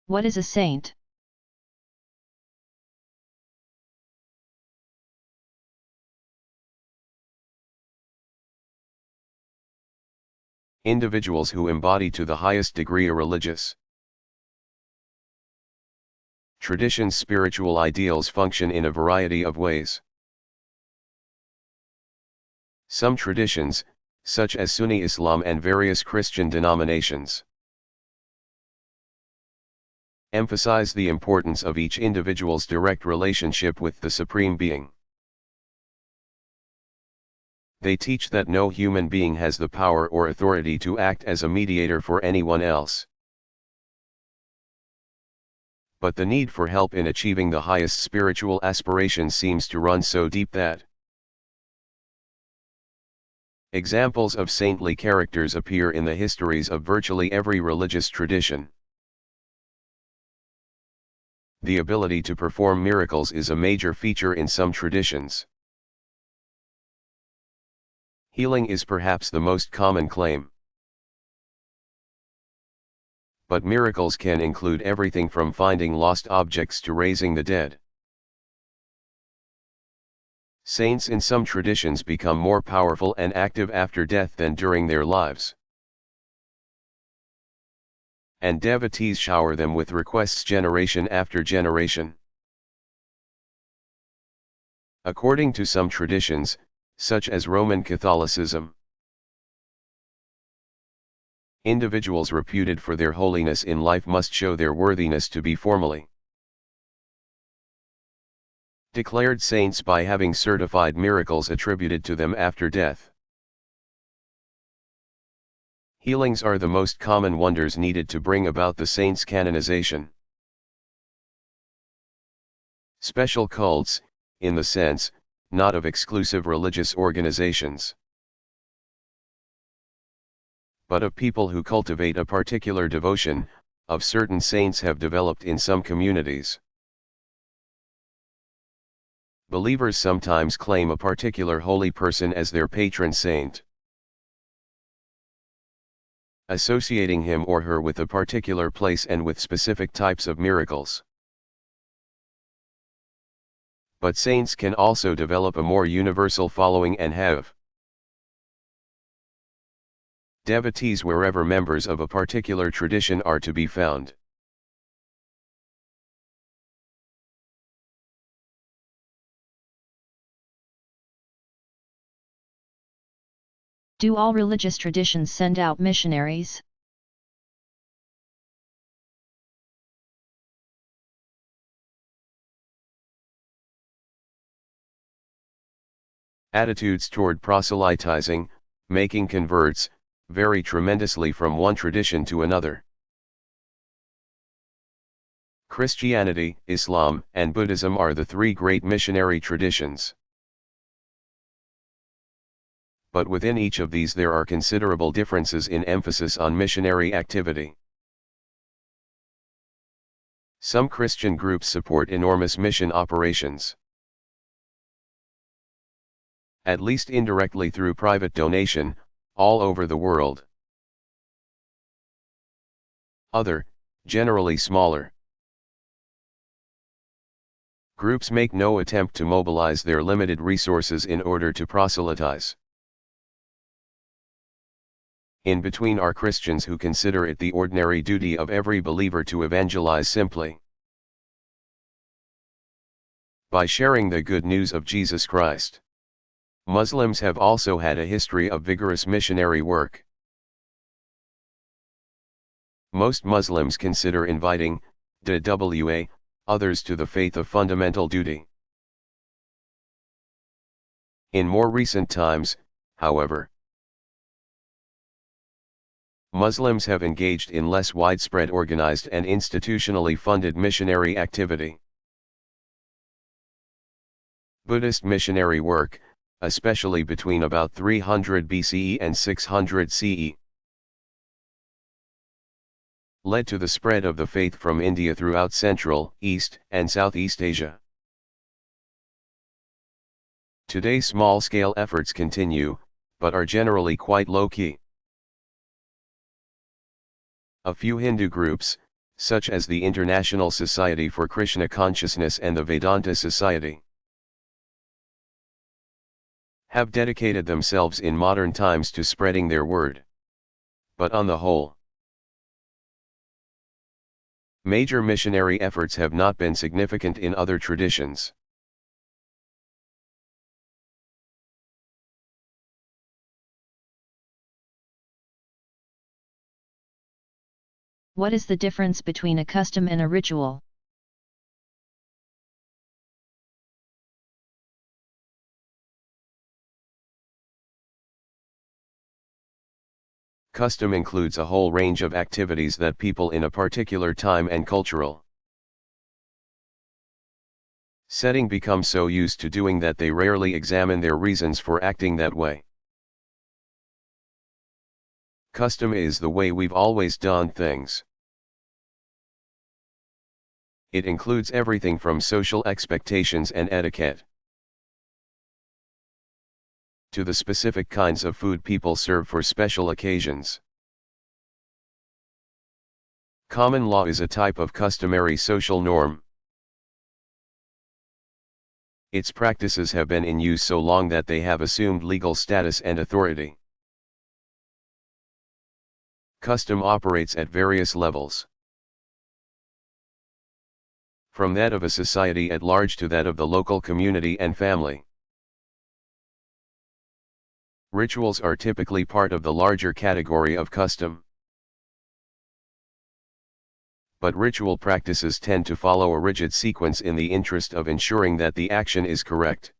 What is a saint? Individuals who embody to the highest degree a religious tradition's spiritual ideals function in a variety of ways. Some traditions, such as Sunni Islam and various Christian denominations, emphasize the importance of each individual's direct relationship with the Supreme Being. They teach that no human being has the power or authority to act as a mediator for anyone else. But the need for help in achieving the highest spiritual aspirations seems to run so deep that examples of saintly characters appear in the histories of virtually every religious tradition. The ability to perform miracles is a major feature in some traditions. Healing is perhaps the most common claim. But miracles can include everything from finding lost objects to raising the dead. Saints in some traditions become more powerful and active after death than during their lives. And devotees shower them with requests generation after generation. According to some traditions, such as Roman Catholicism, individuals reputed for their holiness in life must show their worthiness to be formally declared saints by having certified miracles attributed to them after death. Healings are the most common wonders needed to bring about the saint's canonization. Special cults, in the sense, not of exclusive religious organizations, but of people who cultivate a particular devotion, of certain saints have developed in some communities. Believers sometimes claim a particular holy person as their patron saint, associating him or her with a particular place and with specific types of miracles. But saints can also develop a more universal following and have devotees wherever members of a particular tradition are to be found. Do all religious traditions send out missionaries? Attitudes toward proselytizing, making converts, vary tremendously from one tradition to another. Christianity, Islam, and Buddhism are the three great missionary traditions. But within each of these there are considerable differences in emphasis on missionary activity. Some Christian groups support enormous mission operations, at least indirectly through private donation, all over the world. Other, generally smaller, groups make no attempt to mobilize their limited resources in order to proselytize. In between are Christians who consider it the ordinary duty of every believer to evangelize simply by sharing the good news of Jesus Christ. Muslims have also had a history of vigorous missionary work. Most Muslims consider inviting others to the faith a fundamental duty. In more recent times, however, Muslims have engaged in less widespread organized and institutionally funded missionary activity. Buddhist missionary work, especially between about 300 BCE and 600 CE, led to the spread of the faith from India throughout Central, East, and Southeast Asia. Today small-scale efforts continue, but are generally quite low-key. A few Hindu groups, such as the International Society for Krishna Consciousness and the Vedanta Society, have dedicated themselves in modern times to spreading their word. But on the whole, major missionary efforts have not been significant in other traditions. What is the difference between a custom and a ritual? Custom includes a whole range of activities that people in a particular time and cultural setting become so used to doing that they rarely examine their reasons for acting that way. Custom is the way we've always done things. It includes everything from social expectations and etiquette to the specific kinds of food people serve for special occasions. Common law is a type of customary social norm. Its practices have been in use so long that they have assumed legal status and authority. Custom operates at various levels, from that of a society at large to that of the local community and family. Rituals are typically part of the larger category of custom. But ritual practices tend to follow a rigid sequence in the interest of ensuring that the action is correct.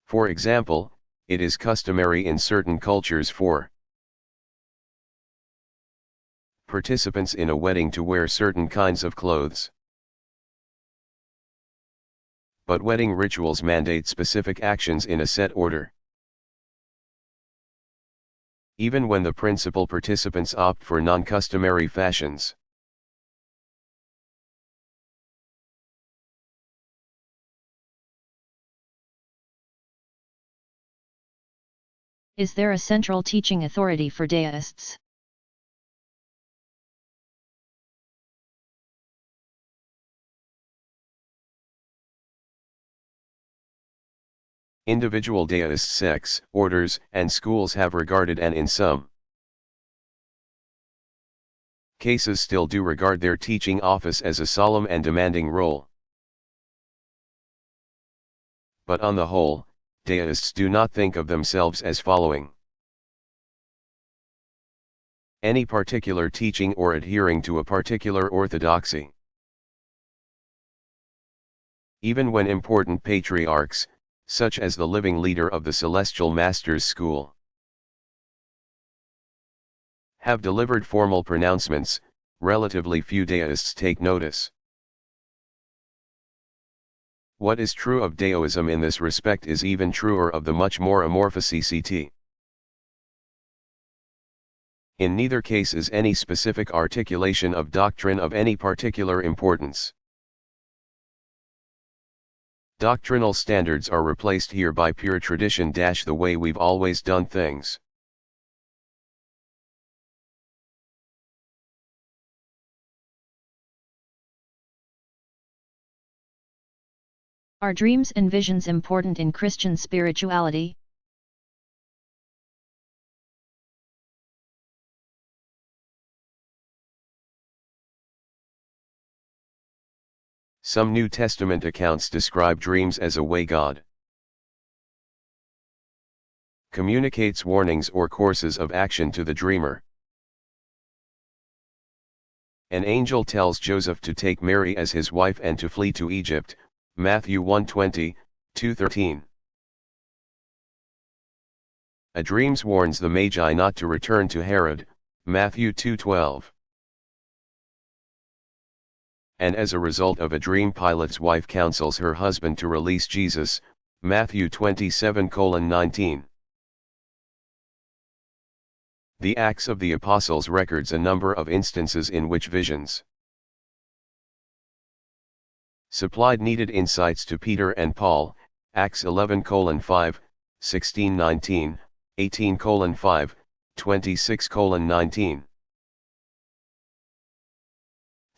For example, it is customary in certain cultures for participants in a wedding to wear certain kinds of clothes. But wedding rituals mandate specific actions in a set order. Even when the principal participants opt for non-customary fashions. Is there a central teaching authority for deists? Individual deist sects, orders, and schools have regarded and in some cases still do regard their teaching office as a solemn and demanding role. But on the whole, deists do not think of themselves as following any particular teaching or adhering to a particular orthodoxy. Even when important patriarchs, such as the living leader of the Celestial Masters School, have delivered formal pronouncements, relatively few deists take notice. What is true of Daoism in this respect is even truer of the much more amorphous ECT. In neither case is any specific articulation of doctrine of any particular importance. Doctrinal standards are replaced here by pure tradition - the way we've always done things. Are dreams and visions important in Christian spirituality? Some New Testament accounts describe dreams as a way God communicates warnings or courses of action to the dreamer. An angel tells Joseph to take Mary as his wife and to flee to Egypt, Matthew 1:20, 2:13. A dream warns the Magi not to return to Herod, Matthew 2:12. And as a result of a dream, Pilate's wife counsels her husband to release Jesus, Matthew 27:19. The Acts of the Apostles records a number of instances in which visions supplied needed insights to Peter and Paul, Acts 11:5, 16:19, 18:5, 26:19.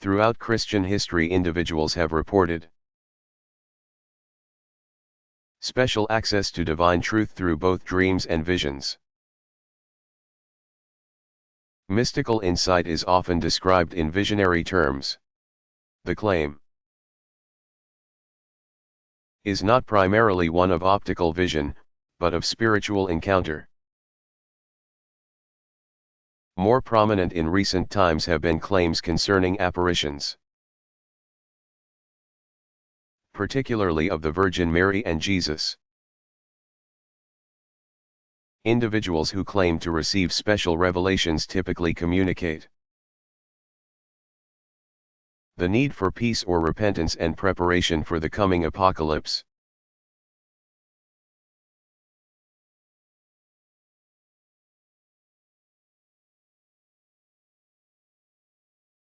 Throughout Christian history, individuals have reported special access to divine truth through both dreams and visions. Mystical insight is often described in visionary terms. The claim is not primarily one of optical vision, but of spiritual encounter. More prominent in recent times have been claims concerning apparitions, particularly of the Virgin Mary and Jesus. Individuals who claim to receive special revelations typically communicate the need for peace or repentance and preparation for the coming apocalypse.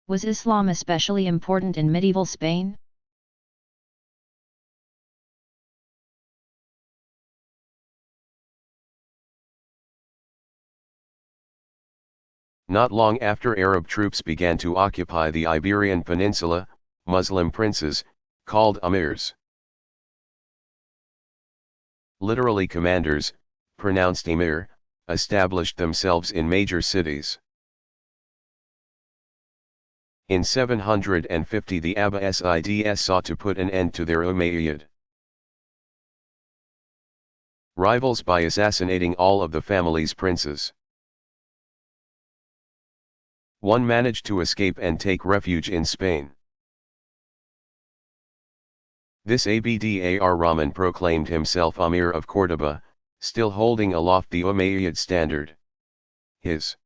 Was Islam especially important in medieval Spain? Not long after Arab troops began to occupy the Iberian Peninsula, Muslim princes, called amirs, literally commanders, pronounced emir, established themselves in major cities. In 750 the Abbasids sought to put an end to their Umayyad rivals by assassinating all of the family's princes. One managed to escape and take refuge in Spain. This Abdar Rahman proclaimed himself Amir of Córdoba, still holding aloft the Umayyad standard. His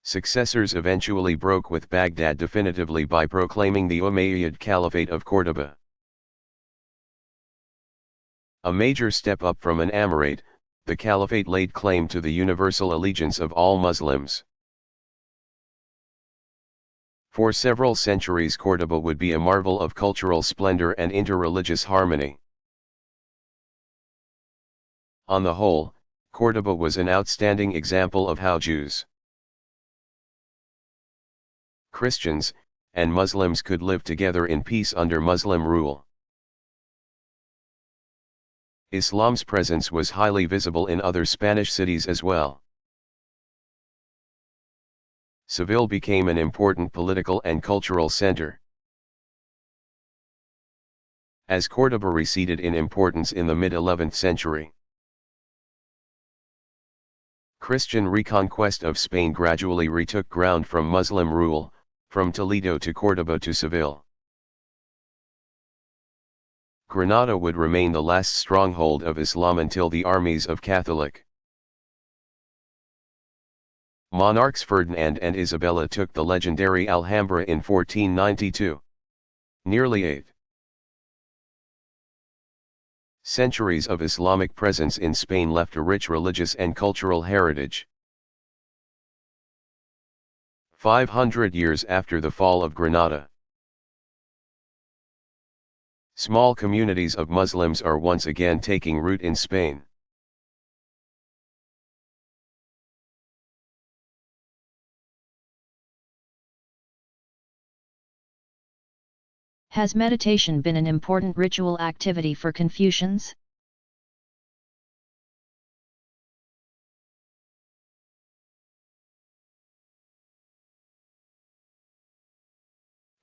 successors eventually broke with Baghdad definitively by proclaiming the Umayyad Caliphate of Córdoba. A major step up from an Amirate, the Caliphate laid claim to the universal allegiance of all Muslims. For several centuries Córdoba would be a marvel of cultural splendor and interreligious harmony. On the whole, Córdoba was an outstanding example of how Jews, Christians, and Muslims could live together in peace under Muslim rule. Islam's presence was highly visible in other Spanish cities as well. Seville became an important political and cultural center. As Córdoba receded in importance in the mid-11th century, Christian reconquest of Spain gradually retook ground from Muslim rule, from Toledo to Córdoba to Seville. Granada would remain the last stronghold of Islam until the armies of Catholic monarchs Ferdinand and Isabella took the legendary Alhambra in 1492. Nearly 8 centuries of Islamic presence in Spain left a rich religious and cultural heritage. 500 years after the fall of Granada, small communities of Muslims are once again taking root in Spain. Has meditation been an important ritual activity for Confucians?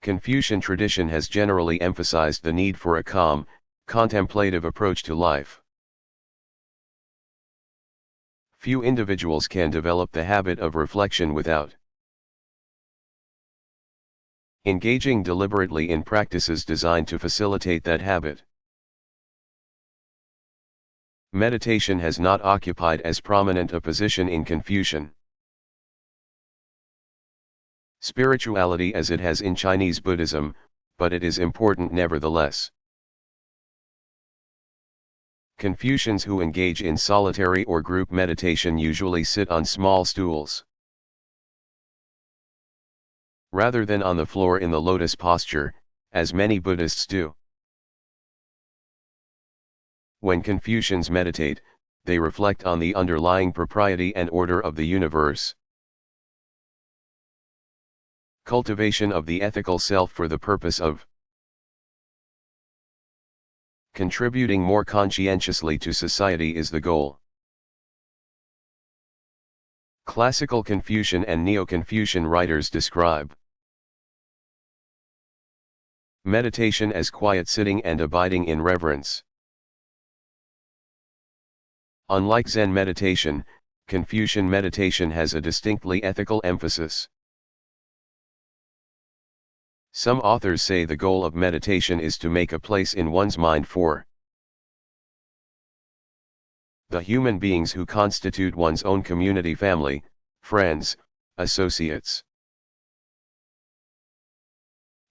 Confucian tradition has generally emphasized the need for a calm, contemplative approach to life. Few individuals can develop the habit of reflection without engaging deliberately in practices designed to facilitate that habit. Meditation has not occupied as prominent a position in Confucian spirituality as it has in Chinese Buddhism, but it is important nevertheless. Confucians who engage in solitary or group meditation usually sit on small stools, rather than on the floor in the lotus posture, as many Buddhists do. When Confucians meditate, they reflect on the underlying propriety and order of the universe. Cultivation of the ethical self for the purpose of contributing more conscientiously to society is the goal. Classical Confucian and Neo-Confucian writers describe meditation as quiet sitting and abiding in reverence. Unlike Zen meditation, Confucian meditation has a distinctly ethical emphasis. Some authors say the goal of meditation is to make a place in one's mind for the human beings who constitute one's own community, family, friends, associates.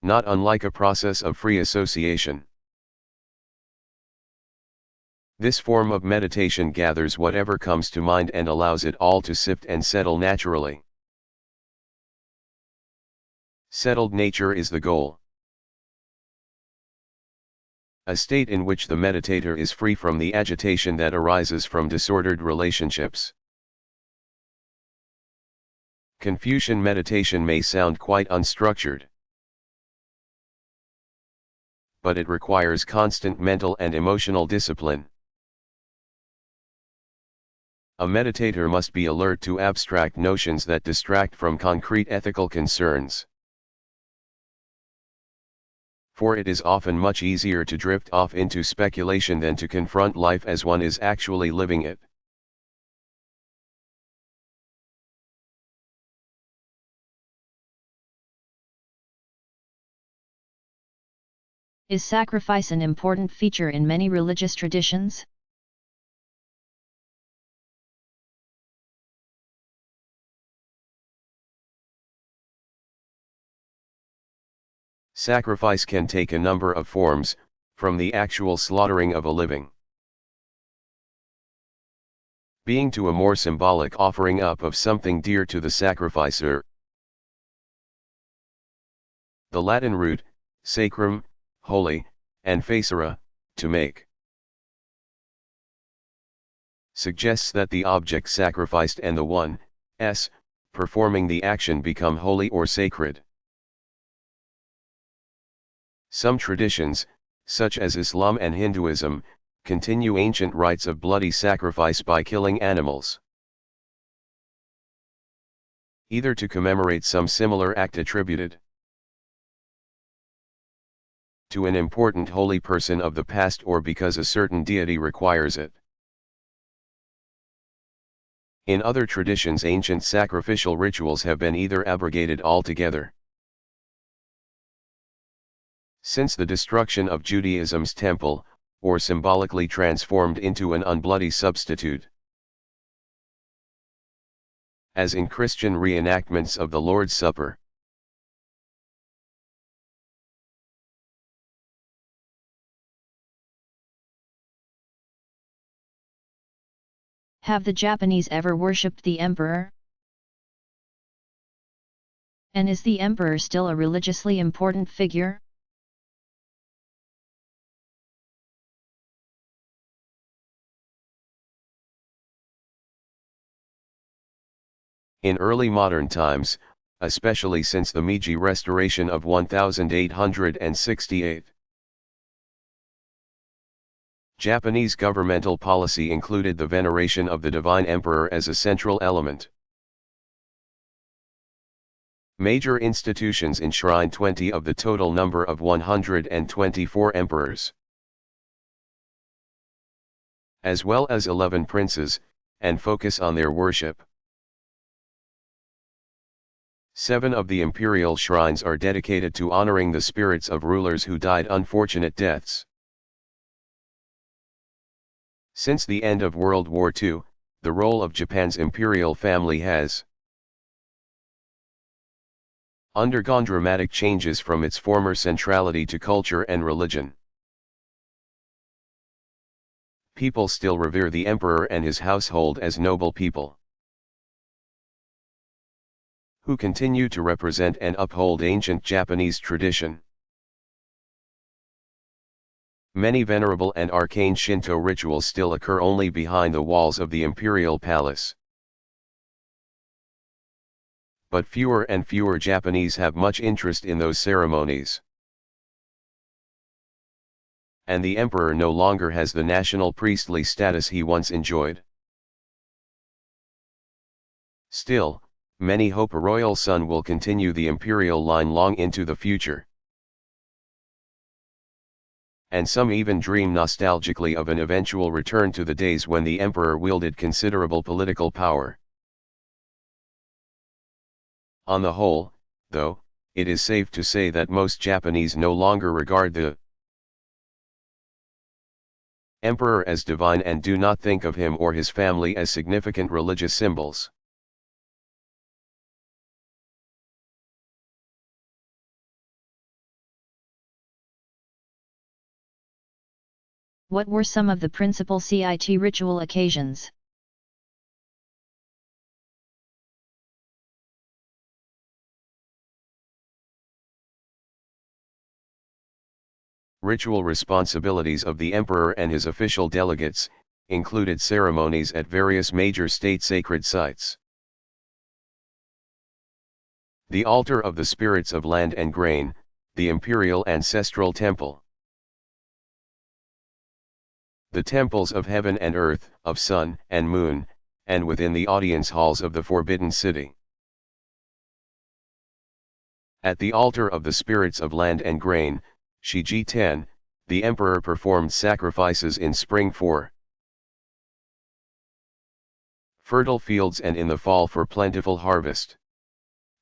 Not unlike a process of free association. This form of meditation gathers whatever comes to mind and allows it all to sift and settle naturally. Settled nature is the goal. A state in which the meditator is free from the agitation that arises from disordered relationships. Confucian meditation may sound quite unstructured, but it requires constant mental and emotional discipline. A meditator must be alert to abstract notions that distract from concrete ethical concerns. For it is often much easier to drift off into speculation than to confront life as one is actually living it. Is sacrifice an important feature in many religious traditions? Sacrifice can take a number of forms, from the actual slaughtering of a living being to a more symbolic offering up of something dear to the sacrificer. The Latin root, sacrum, holy, and facere, to make, suggests that the object sacrificed and the one, performing the action become holy or sacred. Some traditions, such as Islam and Hinduism, continue ancient rites of bloody sacrifice by killing animals, either to commemorate some similar act attributed to an important holy person of the past or because a certain deity requires it. In other traditions, ancient sacrificial rituals have been either abrogated altogether, since the destruction of Judaism's temple, or symbolically transformed into an unbloody substitute, as in Christian reenactments of the Lord's Supper. Have the Japanese ever worshipped the emperor? And is the emperor still a religiously important figure? In early modern times, especially since the Meiji Restoration of 1868, Japanese governmental policy included the veneration of the divine emperor as a central element. Major institutions enshrine 20 of the total number of 124 emperors, as well as 11 princes, and focus on their worship. 7 of the imperial shrines are dedicated to honoring the spirits of rulers who died unfortunate deaths. Since the end of World War II, the role of Japan's imperial family has undergone dramatic changes from its former centrality to culture and religion. People still revere the emperor and his household as noble people, who continue to represent and uphold ancient Japanese tradition. Many venerable and arcane Shinto rituals still occur only behind the walls of the imperial palace. but fewer and fewer Japanese have much interest in those ceremonies. And the emperor no longer has the national priestly status he once enjoyed. Still, many hope a royal son will continue the imperial line long into the future. And some even dream nostalgically of an eventual return to the days when the emperor wielded considerable political power. On the whole, though, it is safe to say that most Japanese no longer regard the emperor as divine and do not think of him or his family as significant religious symbols. What were some of the principal CIT ritual occasions? Ritual responsibilities of the emperor and his official delegates included ceremonies at various major state sacred sites. The altar of the spirits of land and grain, the imperial ancestral temple. The temples of heaven and earth, of sun and moon, and within the audience halls of the Forbidden City. At the altar of the spirits of land and grain, Shiji 10, the emperor performed sacrifices in spring for fertile fields and in the fall for plentiful harvest.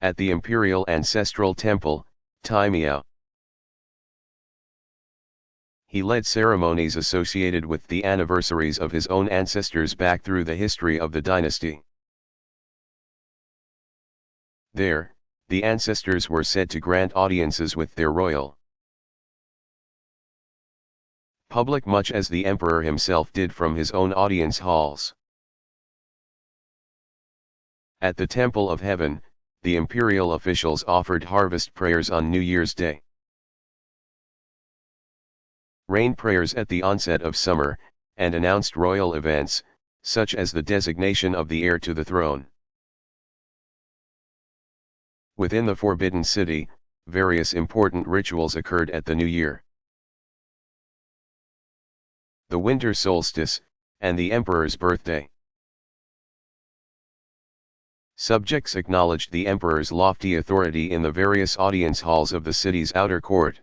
At the imperial ancestral temple, Taimiao, he led ceremonies associated with the anniversaries of his own ancestors back through the history of the dynasty. There, the ancestors were said to grant audiences with their royal public much as the emperor himself did from his own audience halls. At the Temple of Heaven, the imperial officials offered harvest prayers on New Year's Day, rain prayers at the onset of summer, and announced royal events, such as the designation of the heir to the throne. Within the Forbidden City, various important rituals occurred at the New Year, the winter solstice, and the emperor's birthday. Subjects acknowledged the emperor's lofty authority in the various audience halls of the city's outer court,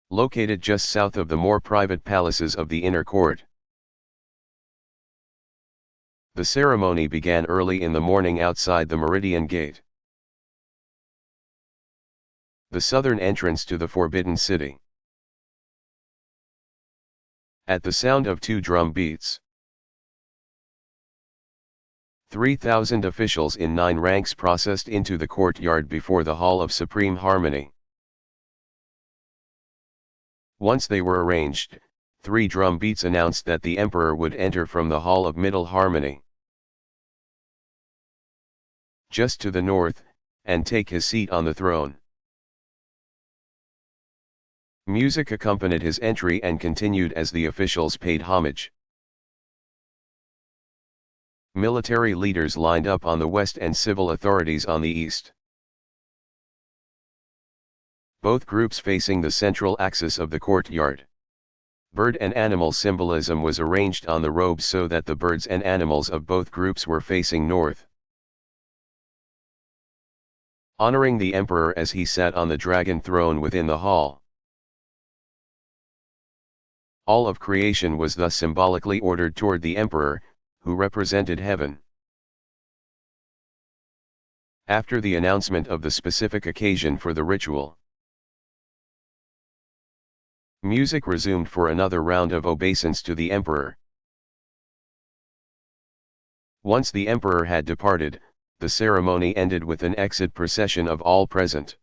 located just south of the more private palaces of the inner court. The ceremony began early in the morning outside the Meridian Gate, the southern entrance to the Forbidden City. At the sound of 2 drum beats, 3,000 officials in 9 ranks processed into the courtyard before the Hall of Supreme Harmony. Once they were arranged, 3 drum beats announced that the emperor would enter from the Hall of Middle Harmony, just to the north, and take his seat on the throne. Music accompanied his entry and continued as the officials paid homage. Military leaders lined up on the west and civil authorities on the east, both groups facing the central axis of the courtyard. Bird and animal symbolism was arranged on the robes so that the birds and animals of both groups were facing north, honoring the emperor as he sat on the dragon throne within the hall. All of creation was thus symbolically ordered toward the emperor, who represented heaven. After the announcement of the specific occasion for the ritual, music resumed for another round of obeisance to the emperor. Once the emperor had departed, the ceremony ended with an exit procession of all present.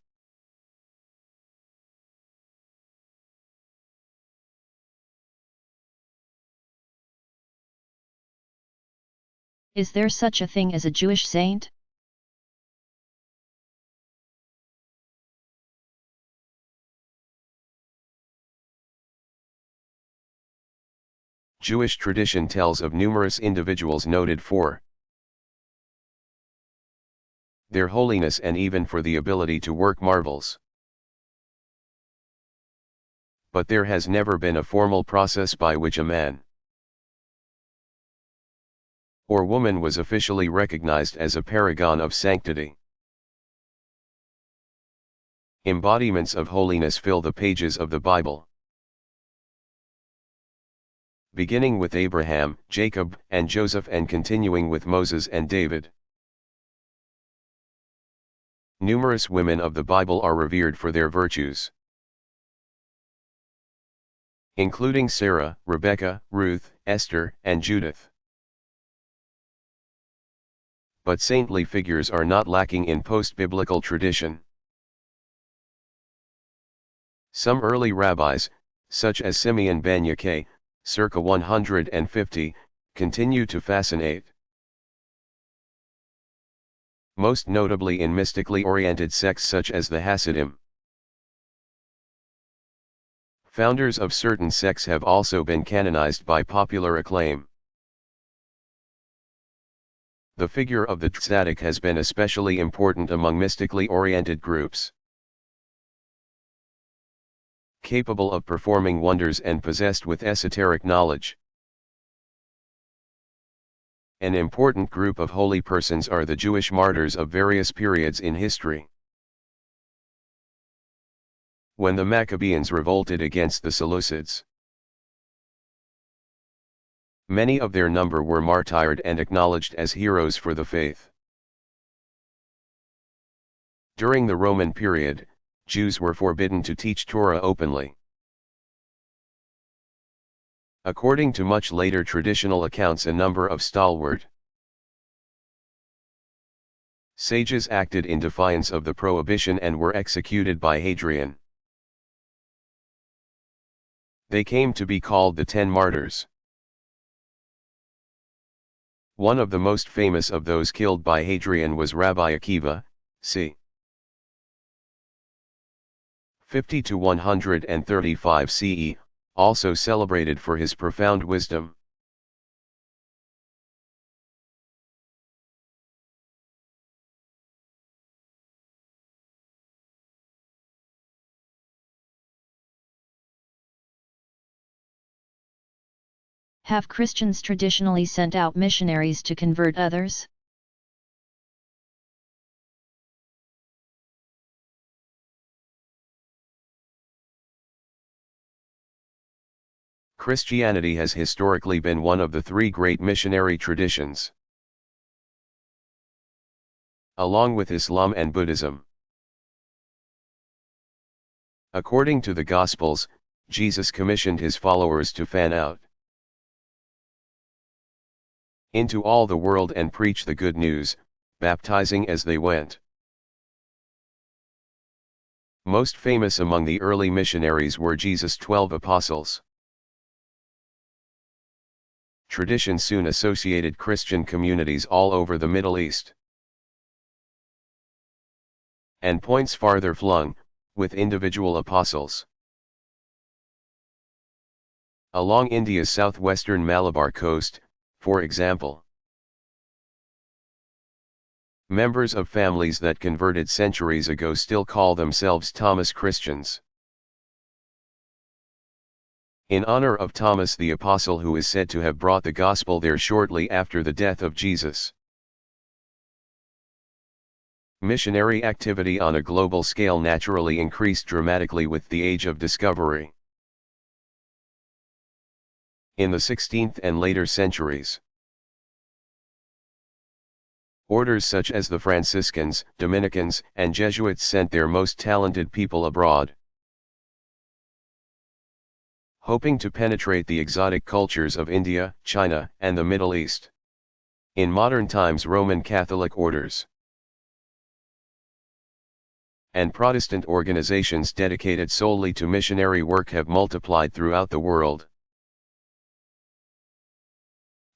Is there such a thing as a Jewish saint? Jewish tradition tells of numerous individuals noted for their holiness and even for the ability to work marvels. But there has never been a formal process by which a man or woman was officially recognized as a paragon of sanctity. Embodiments of holiness fill the pages of the Bible. Beginning with Abraham, Jacob, and Joseph and continuing with Moses and David. Numerous women of the Bible are revered for their virtues, including Sarah, Rebecca, Ruth, Esther, and Judith. But saintly figures are not lacking in post-biblical tradition. Some early rabbis, such as Simeon ben Yaakeh, circa 150, continue to fascinate. Most notably in mystically oriented sects such as the Hasidim. Founders of certain sects have also been canonized by popular acclaim. The figure of the tzaddik has been especially important among mystically oriented groups, capable of performing wonders and possessed with esoteric knowledge. An important group of holy persons are the Jewish martyrs of various periods in history. When the Maccabeans revolted against the Seleucids, many of their number were martyred and acknowledged as heroes for the faith. During the Roman period, Jews were forbidden to teach Torah openly. According to much later traditional accounts, a number of stalwart sages acted in defiance of the prohibition and were executed by Hadrian. They came to be called the 10 Martyrs. One of the most famous of those killed by Hadrian was Rabbi Akiva, c. 50 to 135 CE, also celebrated for his profound wisdom. Have Christians traditionally sent out missionaries to convert others? Christianity has historically been one of the three great missionary traditions, along with Islam and Buddhism. According to the Gospels, Jesus commissioned his followers to fan out into all the world and preach the good news, baptizing as they went. Most famous among the early missionaries were Jesus' 12 apostles. Tradition soon associated Christian communities all over the Middle East, and points farther flung, with individual apostles. Along India's southwestern Malabar coast, for example, members of families that converted centuries ago still call themselves Thomas Christians, in honor of Thomas the Apostle, who is said to have brought the gospel there shortly after the death of Jesus. Missionary activity on a global scale naturally increased dramatically with the Age of Discovery. In the 16th and later centuries, orders such as the Franciscans, Dominicans, and Jesuits sent their most talented people abroad, hoping to penetrate the exotic cultures of India, China, and the Middle East. In modern times, Roman Catholic orders and Protestant organizations dedicated solely to missionary work have multiplied throughout the world.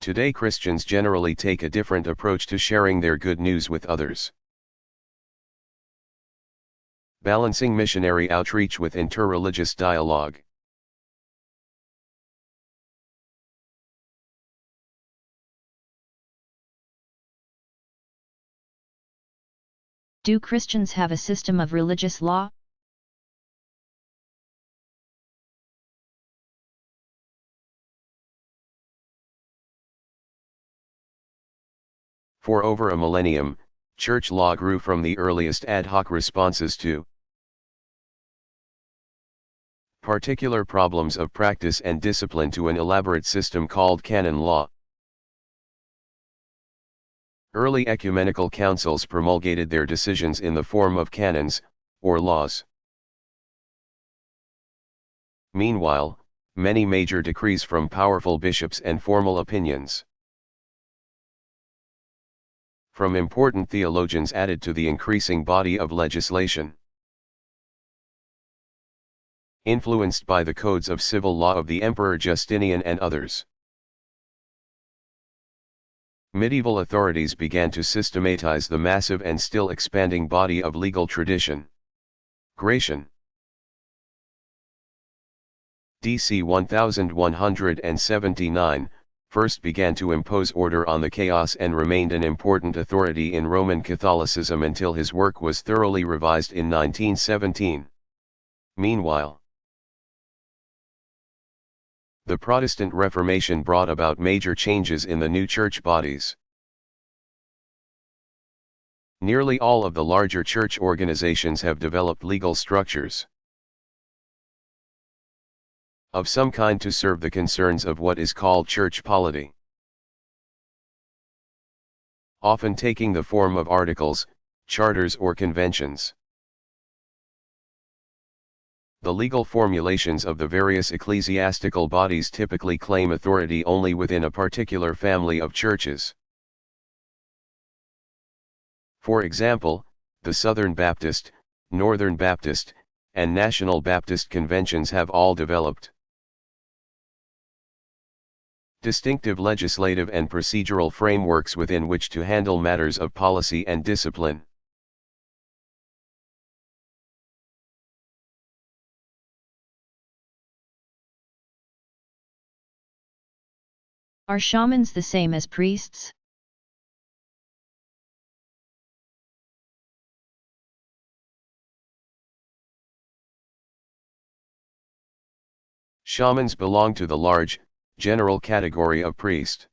Today, Christians generally take a different approach to sharing their good news with others, balancing missionary outreach with interreligious dialogue. Do Christians have a system of religious law? For over a millennium, church law grew from the earliest ad hoc responses to particular problems of practice and discipline to an elaborate system called canon law. Early ecumenical councils promulgated their decisions in the form of canons, or laws. Meanwhile, many major decrees from powerful bishops and formal opinions from important theologians added to the increasing body of legislation. Influenced by the codes of civil law of the Emperor Justinian and others, medieval authorities began to systematize the massive and still expanding body of legal tradition. Gratian, DC 1179, first began to impose order on the chaos and remained an important authority in Roman Catholicism until his work was thoroughly revised in 1917. Meanwhile, the Protestant Reformation brought about major changes in the new church bodies. Nearly all of the larger church organizations have developed legal structures of some kind to serve the concerns of what is called church polity, often taking the form of articles, charters or conventions. The legal formulations of the various ecclesiastical bodies typically claim authority only within a particular family of churches. For example, the Southern Baptist, Northern Baptist, and National Baptist conventions have all developed distinctive legislative and procedural frameworks within which to handle matters of policy and discipline. Are shamans the same as priests? Shamans belong to the large, general category of priest,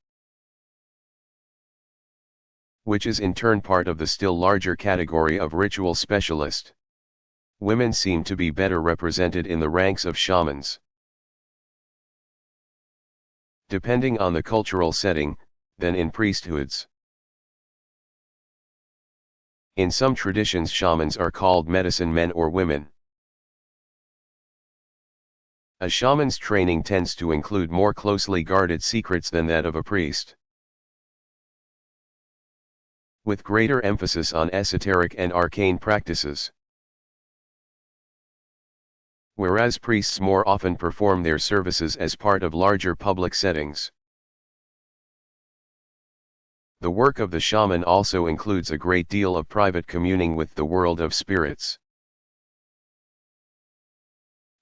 which is in turn part of the still larger category of ritual specialist. Women seem to be better represented in the ranks of shamans, depending on the cultural setting, than in priesthoods. In some traditions, shamans are called medicine men or women. A shaman's training tends to include more closely guarded secrets than that of a priest, with greater emphasis on esoteric and arcane practices. Whereas priests more often perform their services as part of larger public settings. The work of the shaman also includes a great deal of private communing with the world of spirits.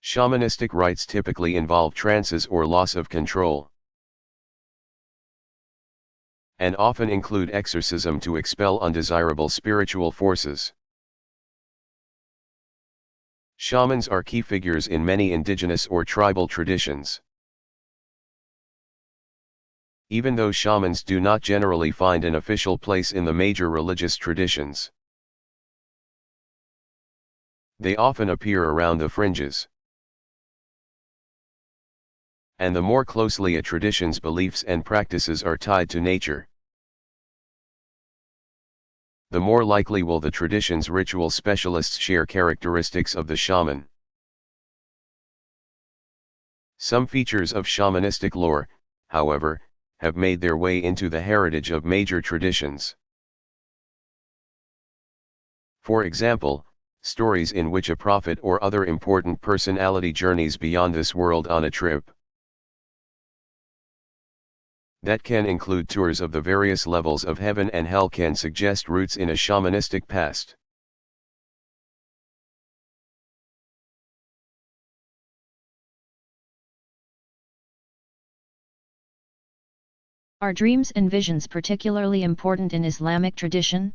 Shamanistic rites typically involve trances or loss of control, and often include exorcism to expel undesirable spiritual forces. Shamans are key figures in many indigenous or tribal traditions. Even though shamans do not generally find an official place in the major religious traditions, they often appear around the fringes. And the more closely a tradition's beliefs and practices are tied to nature, the more likely will the tradition's ritual specialists share characteristics of the shaman. Some features of shamanistic lore, however, have made their way into the heritage of major traditions. For example, stories in which a prophet or other important personality journeys beyond this world on a trip that can include tours of the various levels of heaven and hell can suggest roots in a shamanistic past. Are dreams and visions particularly important in Islamic tradition?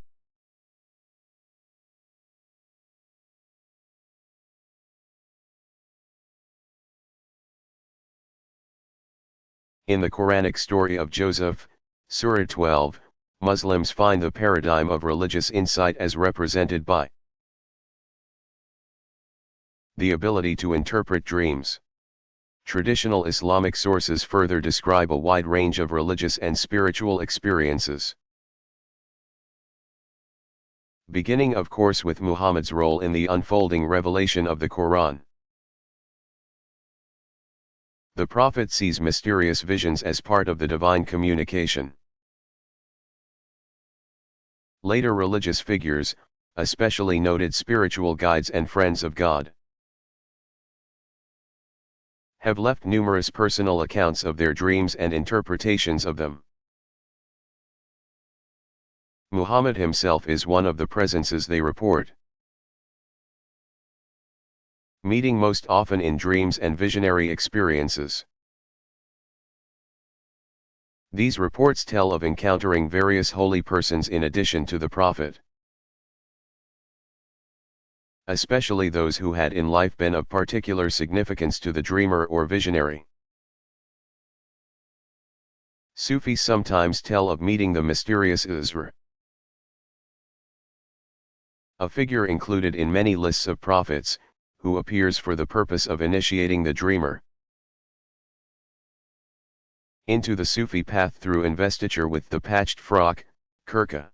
In the Quranic story of Joseph, Surah 12, Muslims find the paradigm of religious insight as represented by the ability to interpret dreams. Traditional Islamic sources further describe a wide range of religious and spiritual experiences. Beginning of course with Muhammad's role in the unfolding revelation of the Quran. The Prophet sees mysterious visions as part of the divine communication. Later religious figures, especially noted spiritual guides and friends of God, have left numerous personal accounts of their dreams and interpretations of them. Muhammad himself is one of the presences they report, meeting most often in dreams and visionary experiences. These reports tell of encountering various holy persons in addition to the Prophet, especially those who had in life been of particular significance to the dreamer or visionary. Sufis sometimes tell of meeting the mysterious Isra, a figure included in many lists of prophets, who appears for the purpose of initiating the dreamer into the Sufi path through investiture with the patched frock, kurka.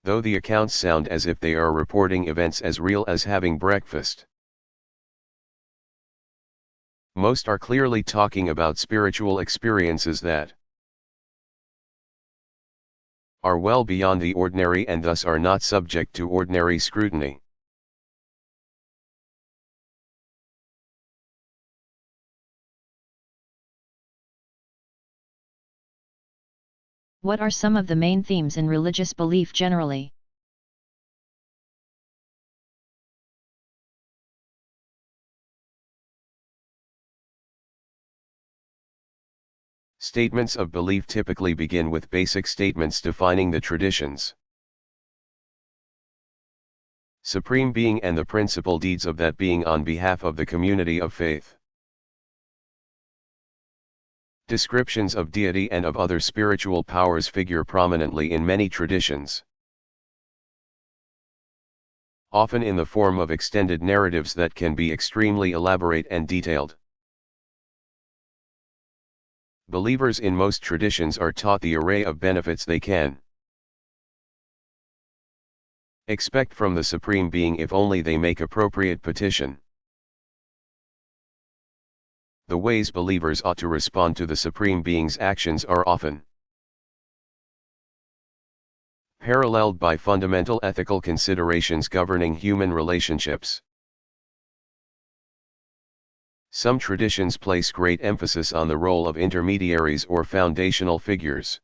Though the accounts sound as if they are reporting events as real as having breakfast, most are clearly talking about spiritual experiences that are well beyond the ordinary and thus are not subject to ordinary scrutiny. What are some of the main themes in religious belief generally? Statements of belief typically begin with basic statements defining the traditions, supreme being and the principal deeds of that being on behalf of the community of faith. Descriptions of deity and of other spiritual powers figure prominently in many traditions, often in the form of extended narratives that can be extremely elaborate and detailed. Believers in most traditions are taught the array of benefits they can expect from the Supreme Being if only they make appropriate petition. The ways believers ought to respond to the Supreme Being's actions are often paralleled by fundamental ethical considerations governing human relationships. Some traditions place great emphasis on the role of intermediaries or foundational figures,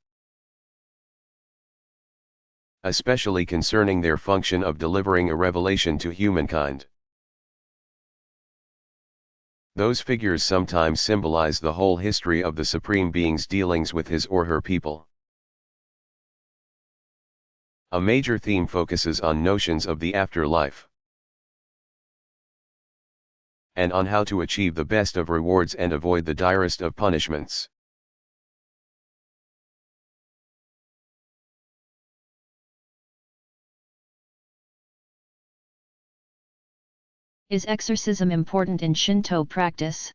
especially concerning their function of delivering a revelation to humankind. Those figures sometimes symbolize the whole history of the Supreme Being's dealings with his or her people. A major theme focuses on notions of the afterlife, and on how to achieve the best of rewards and avoid the direst of punishments. Is exorcism important in Shinto practice?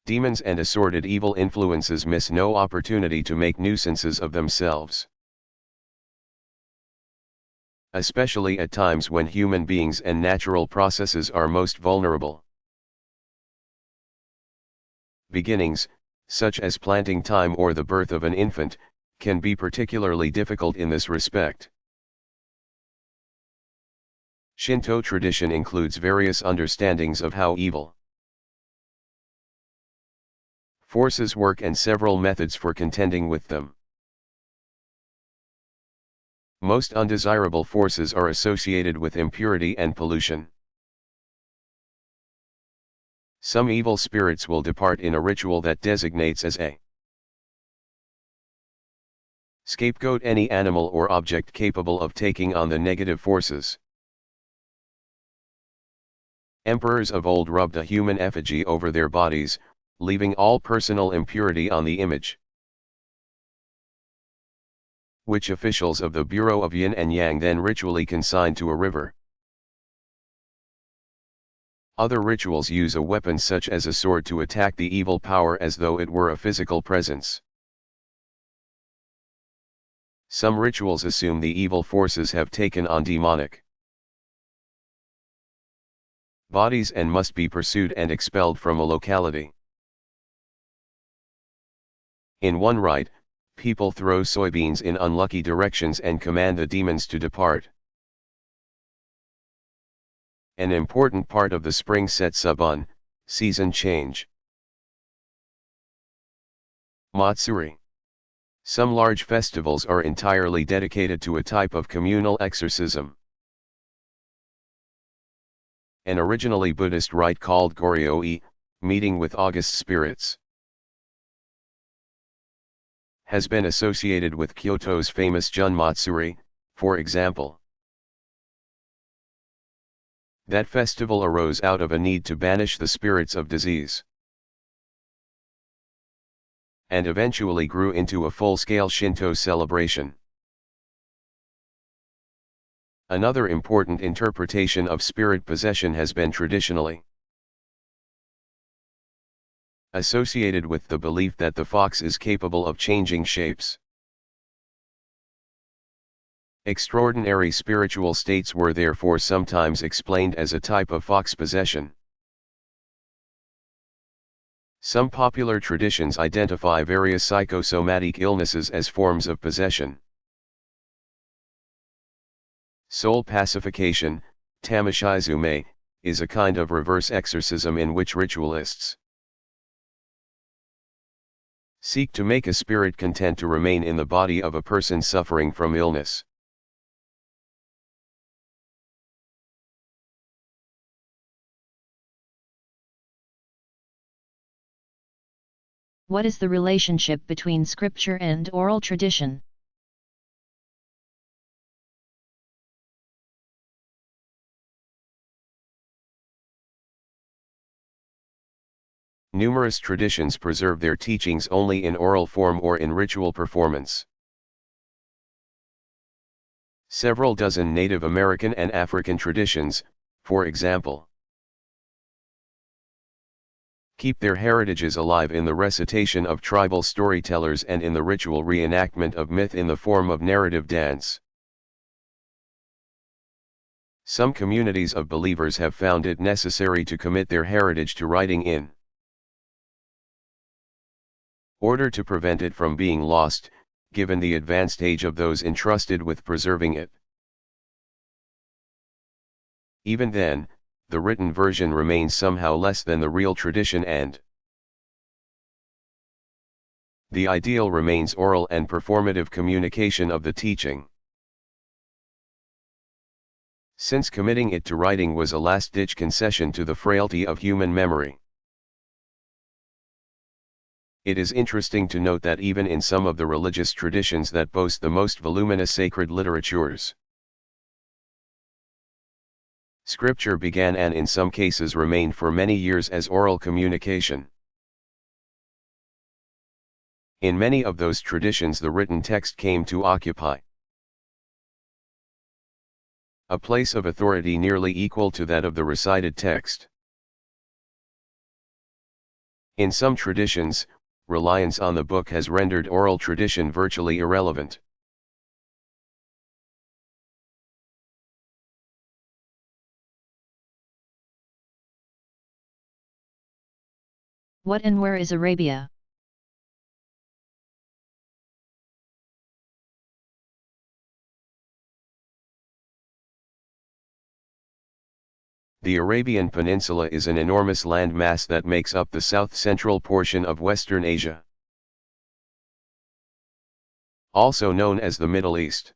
Demons and assorted evil influences miss no opportunity to make nuisances of themselves, especially at times when human beings and natural processes are most vulnerable. Beginnings, such as planting time or the birth of an infant, can be particularly difficult in this respect. Shinto tradition includes various understandings of how evil forces work and several methods for contending with them. Most undesirable forces are associated with impurity and pollution. Some evil spirits will depart in a ritual that designates as a Scapegoat any animal or object capable of taking on the negative forces. Emperors of old rubbed a human effigy over their bodies, leaving all personal impurity on the image, which officials of the Bureau of Yin and Yang then ritually consigned to a river. Other rituals use a weapon such as a sword to attack the evil power as though it were a physical presence. Some rituals assume the evil forces have taken on demonic bodies and must be pursued and expelled from a locality. In one rite, people throw soybeans in unlucky directions and command the demons to depart. An important part of the spring Setsubun, season change. Matsuri. Some large festivals are entirely dedicated to a type of communal exorcism. An originally Buddhist rite called Goryoi, meeting with august spirits, has been associated with Kyoto's famous Jun Matsuri, for example. That festival arose out of a need to banish the spirits of disease, and eventually grew into a full-scale Shinto celebration. Another important interpretation of spirit possession has been traditionally associated with the belief that the fox is capable of changing shapes. Extraordinary spiritual states were therefore sometimes explained as a type of fox possession. Some popular traditions identify various psychosomatic illnesses as forms of possession. Soul pacification, tamashizume, is a kind of reverse exorcism in which ritualists seek to make a spirit content to remain in the body of a person suffering from illness. What is the relationship between scripture and oral tradition? Numerous traditions preserve their teachings only in oral form or in ritual performance. Several dozen Native American and African traditions, for example, keep their heritages alive in the recitation of tribal storytellers and in the ritual reenactment of myth in the form of narrative dance. Some communities of believers have found it necessary to commit their heritage to writing in order to prevent it from being lost, given the advanced age of those entrusted with preserving it. Even then, the written version remains somehow less than the real tradition, and the ideal remains oral and performative communication of the teaching. Since committing it to writing was a last-ditch concession to the frailty of human memory, it is interesting to note that even in some of the religious traditions that boast the most voluminous sacred literatures, scripture began and in some cases remained for many years as oral communication. In many of those traditions the written text came to occupy a place of authority nearly equal to that of the recited text. In some traditions, reliance on the book has rendered oral tradition virtually irrelevant. What and where is Arabia? The Arabian Peninsula is an enormous land mass that makes up the south-central portion of Western Asia, also known as the Middle East.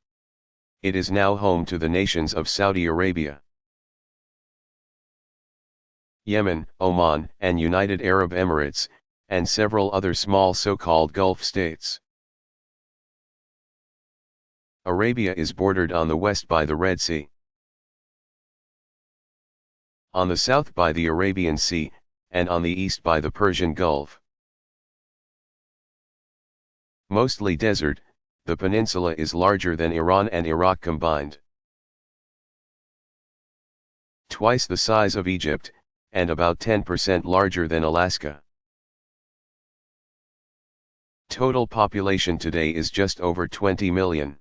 It is now home to the nations of Saudi Arabia, Yemen, Oman, and United Arab Emirates, and several other small so-called Gulf states. Arabia is bordered on the west by the Red Sea, on the south by the Arabian Sea, and on the east by the Persian Gulf. Mostly desert, the peninsula is larger than Iran and Iraq combined. Twice the size of Egypt, and about 10% larger than Alaska. Total population today is just over 20 million.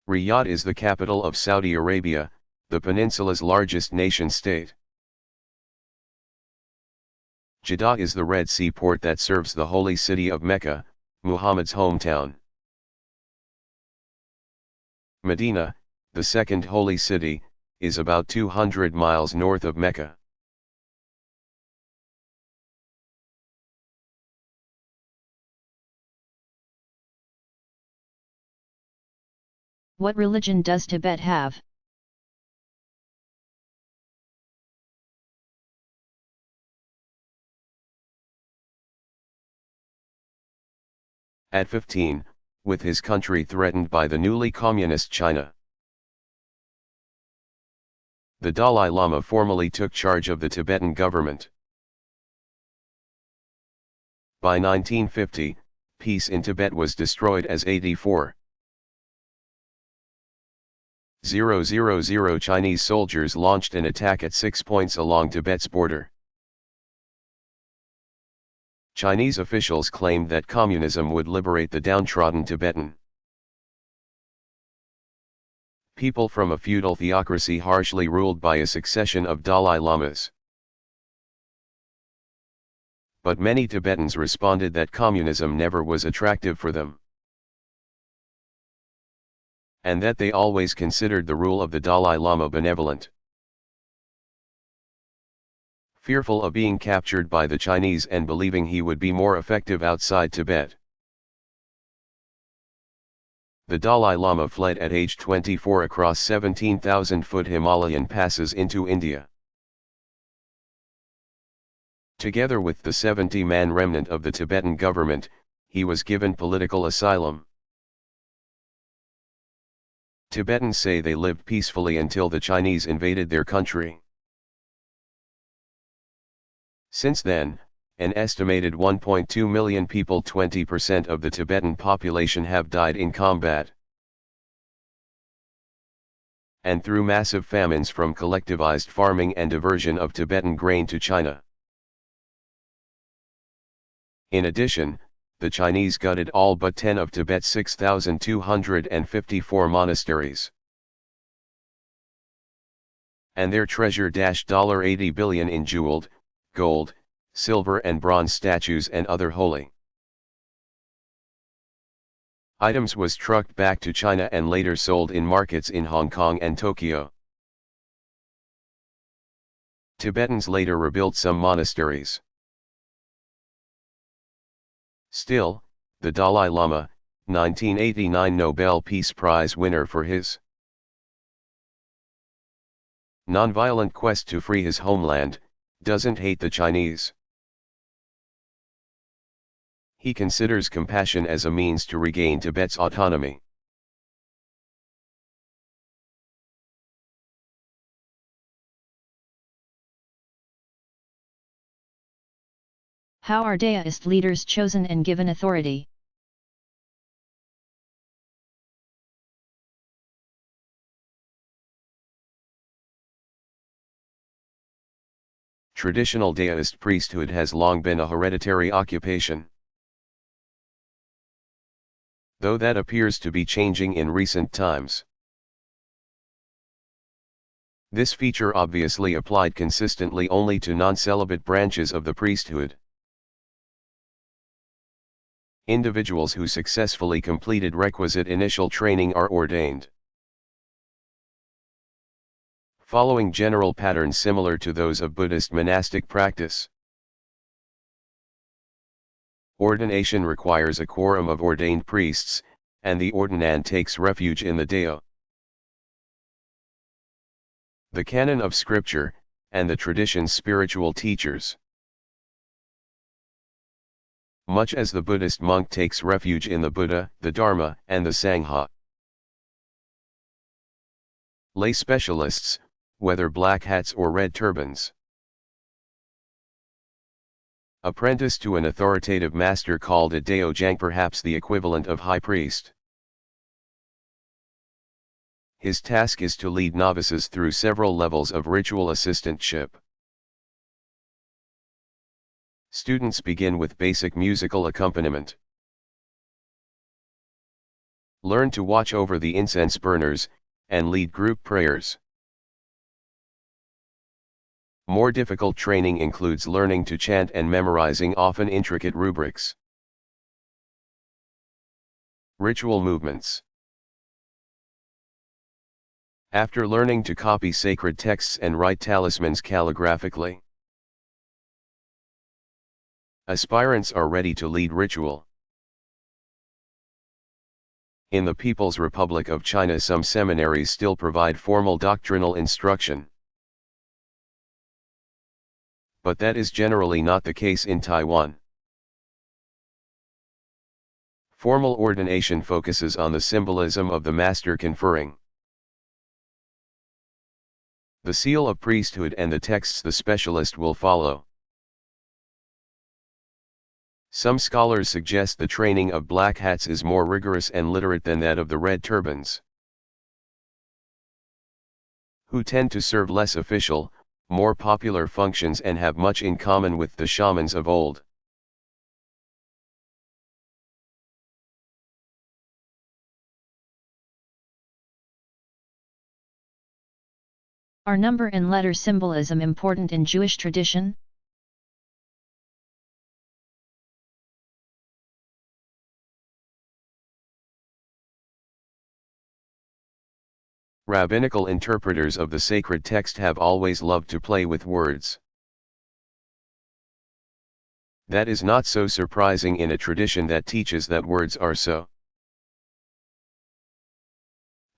Riyadh is the capital of Saudi Arabia, the peninsula's largest nation-state. Jeddah is the Red Sea port that serves the holy city of Mecca, Muhammad's hometown. Medina, the second holy city, is about 200 miles north of Mecca. What religion does Tibet have? At 15, with his country threatened by the newly communist China, the Dalai Lama formally took charge of the Tibetan government. By 1950, peace in Tibet was destroyed as AD 4000 Chinese soldiers launched an attack at 6 points along Tibet's border. Chinese officials claimed that communism would liberate the downtrodden Tibetan people from a feudal theocracy harshly ruled by a succession of Dalai Lamas. But many Tibetans responded that communism never was attractive for them, and that they always considered the rule of the Dalai Lama benevolent. Fearful of being captured by the Chinese and believing he would be more effective outside Tibet, the Dalai Lama fled at age 24 across 17,000-foot Himalayan passes into India. Together with the 70-man remnant of the Tibetan government, he was given political asylum. Tibetans say they lived peacefully until the Chinese invaded their country. Since then, an estimated 1.2 million people, 20% of the Tibetan population, have died in combat and through massive famines from collectivized farming and diversion of Tibetan grain to China. In addition, the Chinese gutted all but 10 of Tibet's 6,254 monasteries, and their treasure $80 billion in jeweled, gold, silver and bronze statues and other holy items was trucked back to China and later sold in markets in Hong Kong and Tokyo. Tibetans later rebuilt some monasteries. Still, the Dalai Lama, 1989 Nobel Peace Prize winner for his nonviolent quest to free his homeland, doesn't hate the Chinese. He considers compassion as a means to regain Tibet's autonomy. How are Daoist leaders chosen and given authority? Traditional Daoist priesthood has long been a hereditary occupation, though that appears to be changing in recent times. This feature obviously applied consistently only to non-celibate branches of the priesthood. Individuals who successfully completed requisite initial training are ordained, following general patterns similar to those of Buddhist monastic practice. Ordination requires a quorum of ordained priests, and the ordinand takes refuge in the Dao, the canon of scripture, and the tradition's spiritual teachers. much as the Buddhist monk takes refuge in the Buddha, the Dharma, and the Sangha. Lay specialists, whether black hats or red turbans. Apprentice to an authoritative master called a Daojang, perhaps the equivalent of high priest. His task is to lead novices through several levels of ritual assistantship. Students begin with basic musical accompaniment. Learn to watch over the incense burners, and lead group prayers. More difficult training includes learning to chant and memorizing often intricate rubrics. Ritual movements. After learning to copy sacred texts and write talismans calligraphically, aspirants are ready to lead ritual. In the People's Republic of China, some seminaries still provide formal doctrinal instruction. But that is generally not the case in Taiwan. Formal ordination focuses on the symbolism of the master conferring the seal of priesthood and the texts the specialist will follow. Some scholars suggest the training of black hats is more rigorous and literate than that of the red turbans, who tend to serve less official, more popular functions and have much in common with the shamans of old. Are number and letter symbolism important in Jewish tradition? Rabbinical interpreters of the sacred text have always loved to play with words. That is not so surprising in a tradition that teaches that words are so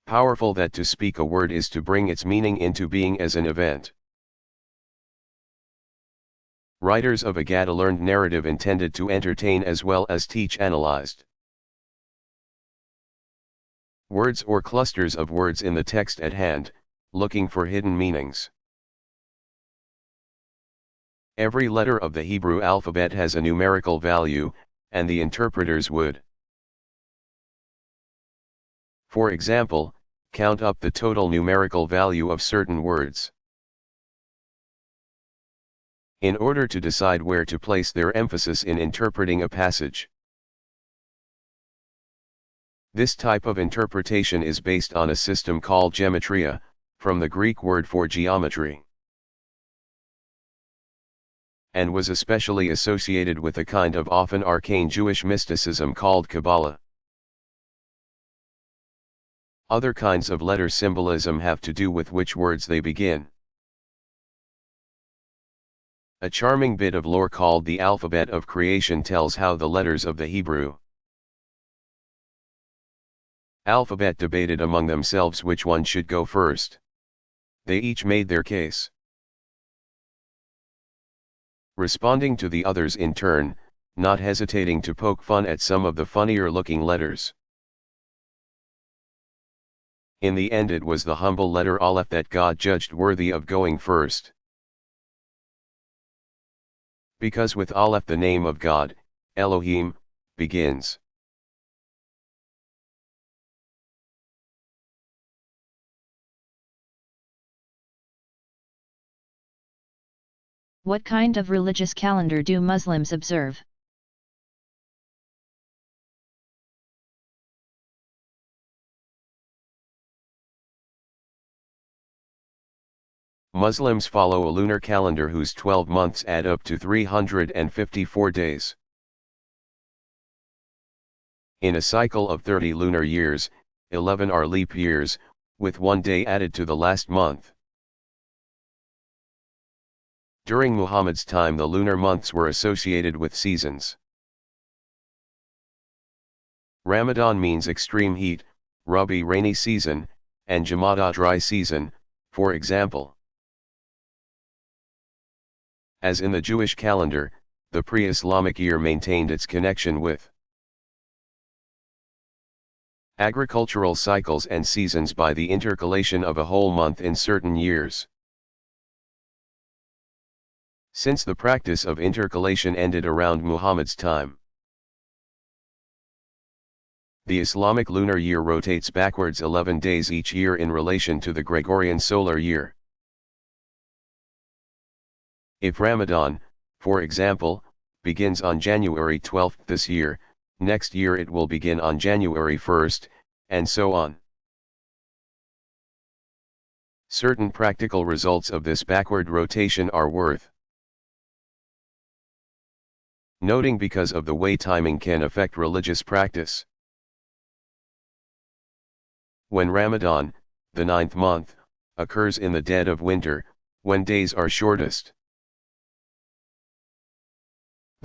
powerful that to speak a word is to bring its meaning into being as an event. Writers of Agada learned narrative intended to entertain as well as teach analyzed words or clusters of words in the text at hand, looking for hidden meanings. Every letter of the Hebrew alphabet has a numerical value, and the interpreters would, for example, count up the total numerical value of certain words in order to decide where to place their emphasis in interpreting a passage. This type of interpretation is based on a system called gematria, from the Greek word for geometry, and was especially associated with a kind of often arcane Jewish mysticism called Kabbalah. Other kinds of letter symbolism have to do with which words they begin. A charming bit of lore called the alphabet of creation tells how the letters of the Hebrew alphabet debated among themselves which one should go first. They each made their case, responding to the others in turn, not hesitating to poke fun at some of the funnier looking letters. In the end it was the humble letter Aleph that God judged worthy of going first. Because with Aleph the name of God, Elohim, begins. What kind of religious calendar do Muslims observe? Muslims follow a lunar calendar whose 12 months add up to 354 days. In a cycle of 30 lunar years, 11 are leap years, with one day added to the last month. During Muhammad's time the lunar months were associated with seasons. Ramadan means extreme heat, Rabi rainy season, and Jamada dry season, for example. As in the Jewish calendar, the pre-Islamic year maintained its connection with agricultural cycles and seasons by the intercalation of a whole month in certain years. Since the practice of intercalation ended around Muhammad's time, the Islamic lunar year rotates backwards 11 days each year in relation to the Gregorian solar year. If Ramadan, for example, begins on January 12 this year, next year it will begin on January 1, and so on. Certain practical results of this backward rotation are worth noting because of the way timing can affect religious practice. When Ramadan, the 9th month, occurs in the dead of winter, when days are shortest,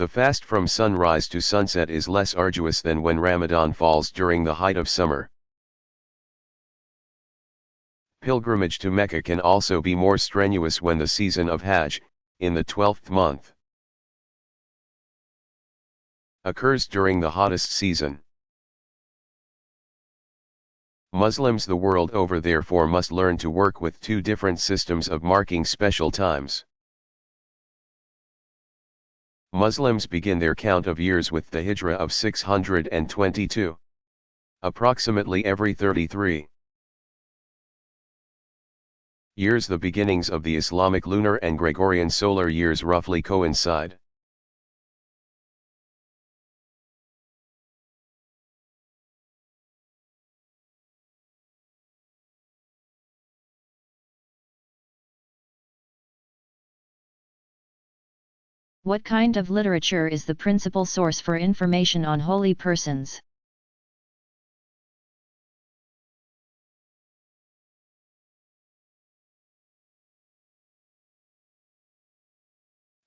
the fast from sunrise to sunset is less arduous than when Ramadan falls during the height of summer. Pilgrimage to Mecca can also be more strenuous when the season of Hajj, in the 12th month, occurs during the hottest season. Muslims the world over therefore must learn to work with two different systems of marking special times. Muslims begin their count of years with the Hijrah of 622. Approximately every 33 years the beginnings of the Islamic lunar and Gregorian solar years roughly coincide. What kind of literature is the principal source for information on holy persons?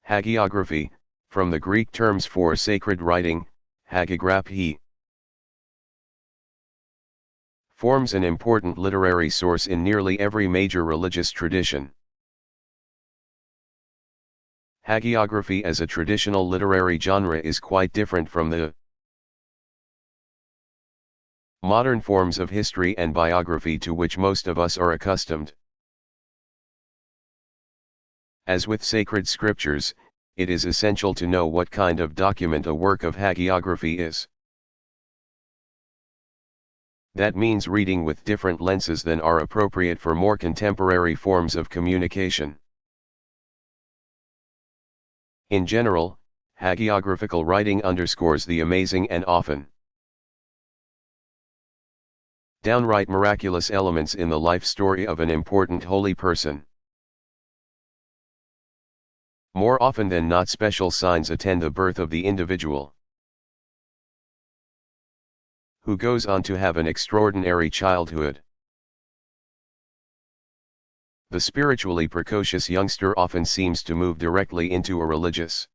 Hagiography, from the Greek terms for sacred writing, hagiographi, forms an important literary source in nearly every major religious tradition. Hagiography as a traditional literary genre is quite different from the modern forms of history and biography to which most of us are accustomed. As with sacred scriptures, it is essential to know what kind of document a work of hagiography is. That means reading with different lenses than are appropriate for more contemporary forms of communication. In general, hagiographical writing underscores the amazing and often downright miraculous elements in the life story of an important holy person. More often than not, special signs attend the birth of the individual, who goes on to have an extraordinary childhood. The spiritually precocious youngster often seems to move directly into a religious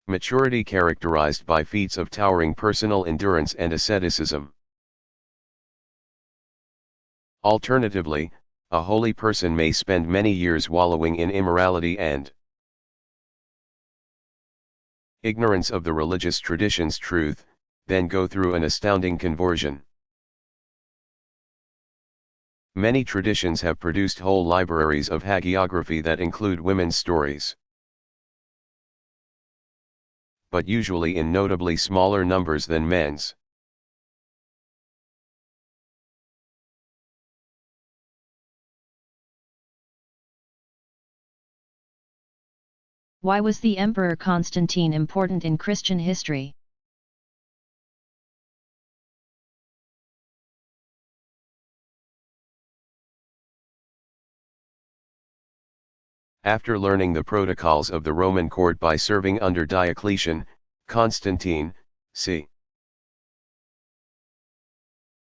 maturity characterized by feats of towering personal endurance and asceticism. Alternatively, a holy person may spend many years wallowing in immorality and ignorance of the religious tradition's truth, then go through an astounding conversion. Many traditions have produced whole libraries of hagiography that include women's stories, but usually in notably smaller numbers than men's. Why was the Emperor Constantine important in Christian history? After learning the protocols of the Roman court by serving under Diocletian, Constantine, c.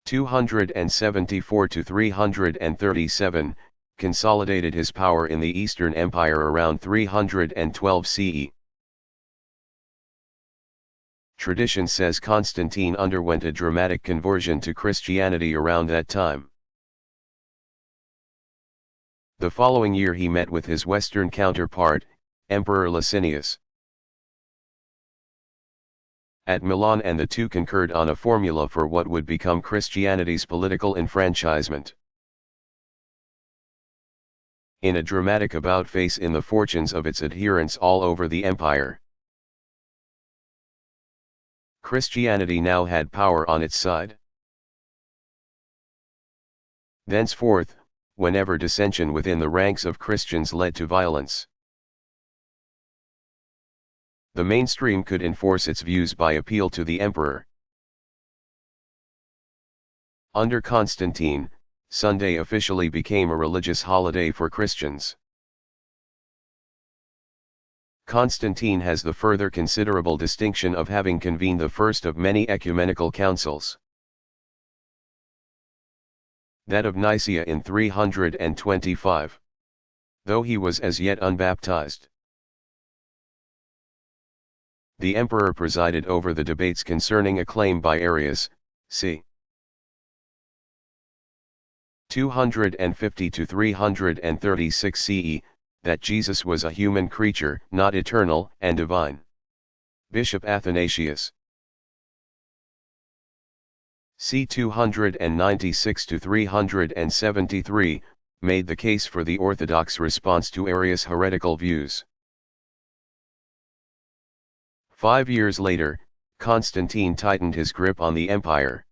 274–337, consolidated his power in the Eastern Empire around 312 CE. Tradition says Constantine underwent a dramatic conversion to Christianity around that time. The following year he met with his Western counterpart, Emperor Licinius. At Milan, and the two concurred on a formula for what would become Christianity's political enfranchisement. In a dramatic about-face in the fortunes of its adherents all over the empire, Christianity now had power on its side. Thenceforth, whenever dissension within the ranks of Christians led to violence, the mainstream could enforce its views by appeal to the emperor. Under Constantine, Sunday officially became a religious holiday for Christians. Constantine has the further considerable distinction of having convened the first of many ecumenical councils, that of Nicaea in 325, though he was as yet unbaptized. The emperor presided over the debates concerning a claim by Arius, c. 250 to 336 CE, that Jesus was a human creature, not eternal and divine. Bishop Athanasius, c. 296 to 373, made the case for the orthodox response to Arius' heretical views. 5 years later, Constantine tightened his grip on the empire,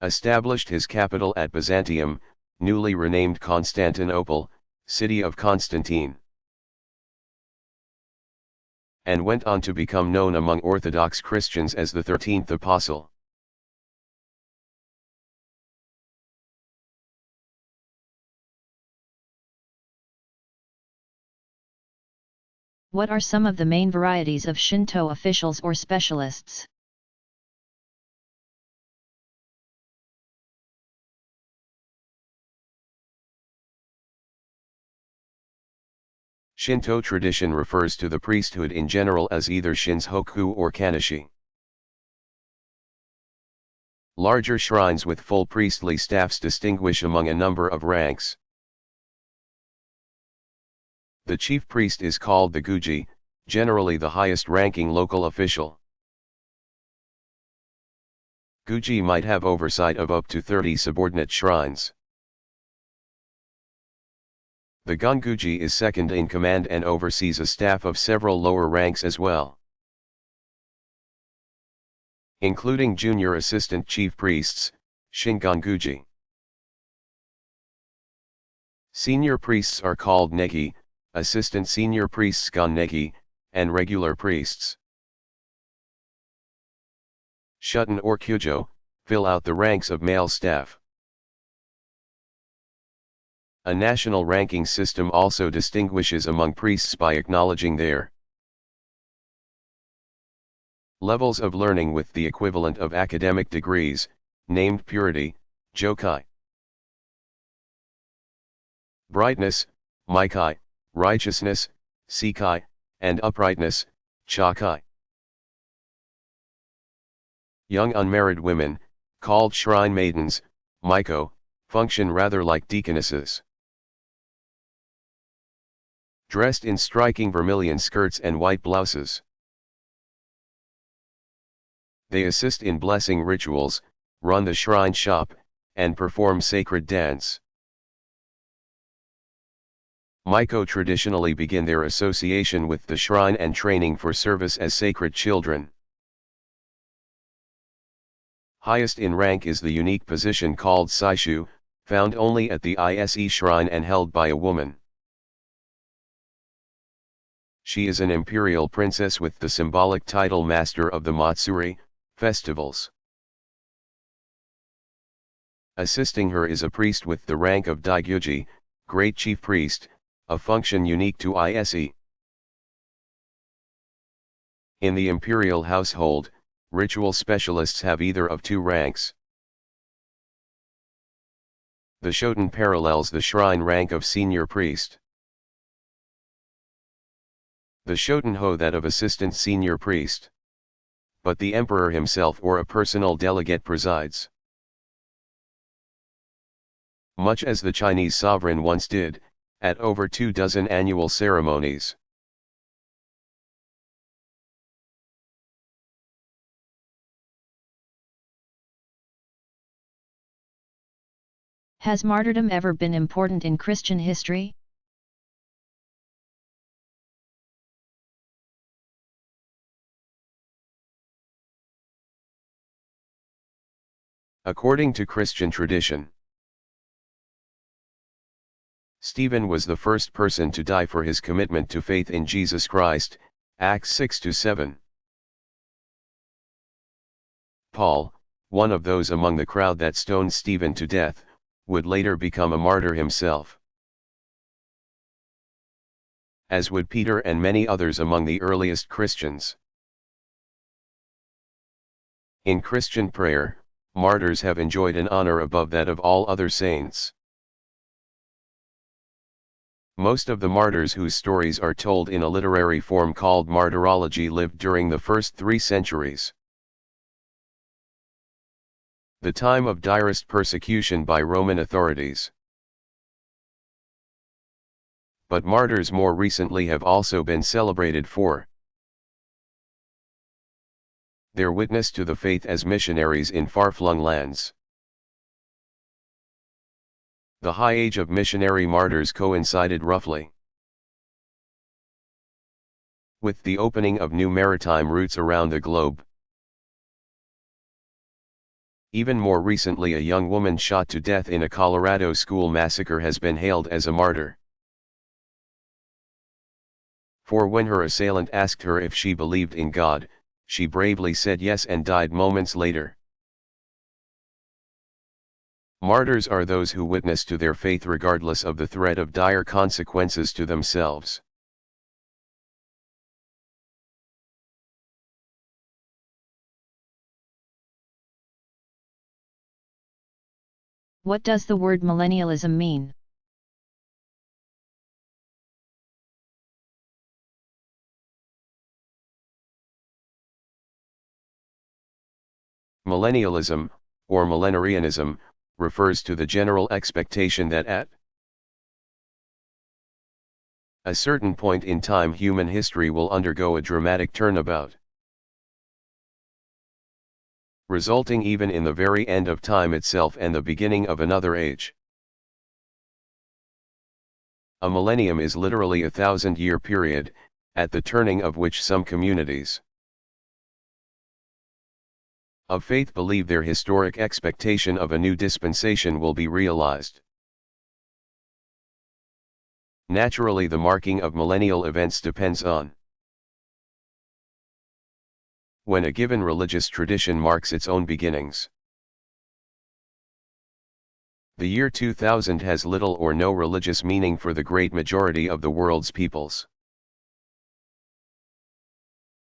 established his capital at Byzantium, newly renamed Constantinople, city of Constantine, and went on to become known among Orthodox Christians as the 13th Apostle. What are some of the main varieties of Shinto officials or specialists? Shinto tradition refers to the priesthood in general as either Shinshoku or Kanishi. Larger shrines with full priestly staffs distinguish among a number of ranks. The chief priest is called the Guji, generally the highest-ranking local official. Guji might have oversight of up to 30 subordinate shrines. The Gonguji is second in command and oversees a staff of several lower ranks as well, including junior assistant chief priests, Shingonguji. Senior priests are called Negi, assistant senior priests Gonnegi, and regular priests Shutten or Kyujo, fill out the ranks of male staff. A national ranking system also distinguishes among priests by acknowledging their levels of learning with the equivalent of academic degrees, named purity, Jokai, brightness, Maikai, righteousness, Sekai, and uprightness, Chakai. Young unmarried women, called shrine maidens, Maiko, function rather like deaconesses. Dressed in striking vermilion skirts and white blouses, they assist in blessing rituals, run the shrine shop, and perform sacred dance. Maiko traditionally begin their association with the shrine and training for service as sacred children. Highest in rank is the unique position called Saishu, found only at the Ise shrine and held by a woman. She is an imperial princess with the symbolic title Master of the Matsuri, festivals. Assisting her is a priest with the rank of Daiguji, Great Chief Priest, a function unique to Ise. In the imperial household, ritual specialists have either of two ranks. The Shoten parallels the shrine rank of senior priest. The Shoten-ho that of assistant senior priest. But the emperor himself or a personal delegate presides. Much as the Chinese sovereign once did, at over 24 annual ceremonies. Has martyrdom ever been important in Christian history? According to Christian tradition, Stephen was the first person to die for his commitment to faith in Jesus Christ, Acts 6-7. Paul, one of those among the crowd that stoned Stephen to death, would later become a martyr himself. As would Peter and many others among the earliest Christians. In Christian prayer, martyrs have enjoyed an honor above that of all other saints. Most of the martyrs whose stories are told in a literary form called martyrology lived during the first 3 centuries. The time of direst persecution by Roman authorities. But martyrs more recently have also been celebrated for their witness to the faith as missionaries in far-flung lands. The high age of missionary martyrs coincided roughly with the opening of new maritime routes around the globe. Even more recently, a young woman shot to death in a Colorado school massacre has been hailed as a martyr. For when her assailant asked her if she believed in God, she bravely said yes and died moments later. Martyrs are those who witness to their faith regardless of the threat of dire consequences to themselves. What does the word millennialism mean? Millennialism, or millenarianism, refers to the general expectation that at a certain point in time human history will undergo a dramatic turnabout, resulting even in the very end of time itself and the beginning of another age. A millennium is literally a 1,000-year period, at the turning of which some communities of faith believe their historic expectation of a new dispensation will be realized. Naturally, the marking of millennial events depends on when a given religious tradition marks its own beginnings. The year 2000 has little or no religious meaning for the great majority of the world's peoples.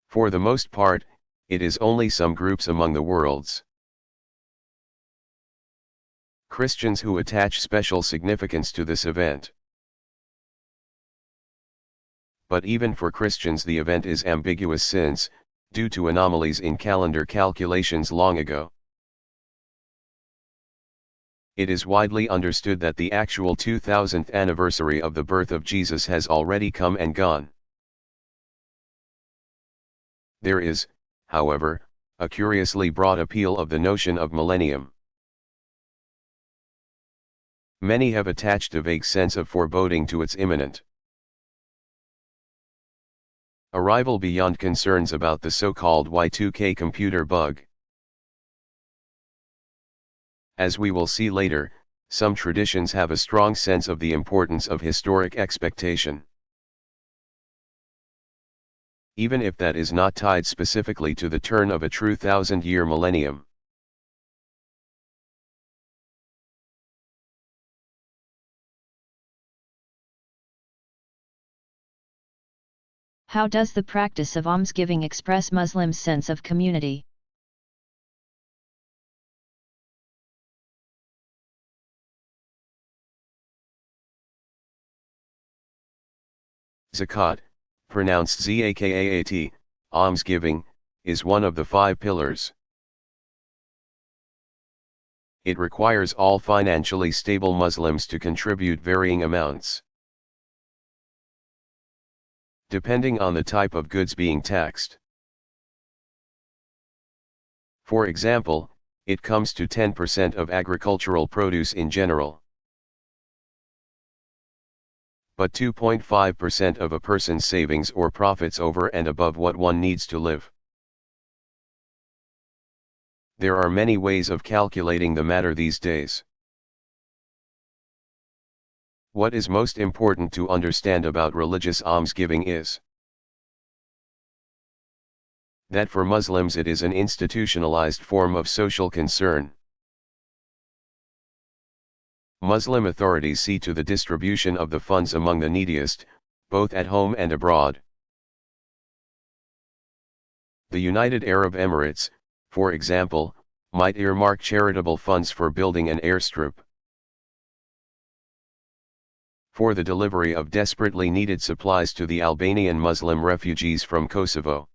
For the most part, it is only some groups among the world's Christians who attach special significance to this event. But even for Christians the event is ambiguous since, due to anomalies in calendar calculations long ago, it is widely understood that the actual 2000th anniversary of the birth of Jesus has already come and gone. There is, however, a curiously broad appeal of the notion of millennium. Many have attached a vague sense of foreboding to its imminent arrival beyond concerns about the so-called Y2K computer bug. As we will see later, some traditions have a strong sense of the importance of historic expectation, even if that is not tied specifically to the turn of a true 1,000-year millennium. How does the practice of almsgiving express Muslims' sense of community? Zakat, pronounced Zakaat, almsgiving, is one of the 5 pillars. It requires all financially stable Muslims to contribute varying amounts. depending on the type of goods being taxed. For example, it comes to 10% of agricultural produce in general, but 2.5% of a person's savings or profits over and above what one needs to live. There are many ways of calculating the matter these days. What is most important to understand about religious almsgiving is that for Muslims it is an institutionalized form of social concern. Muslim authorities see to the distribution of the funds among the neediest, both at home and abroad. The United Arab Emirates, for example, might earmark charitable funds for building an airstrip, for the delivery of desperately needed supplies to the Albanian Muslim refugees from Kosovo.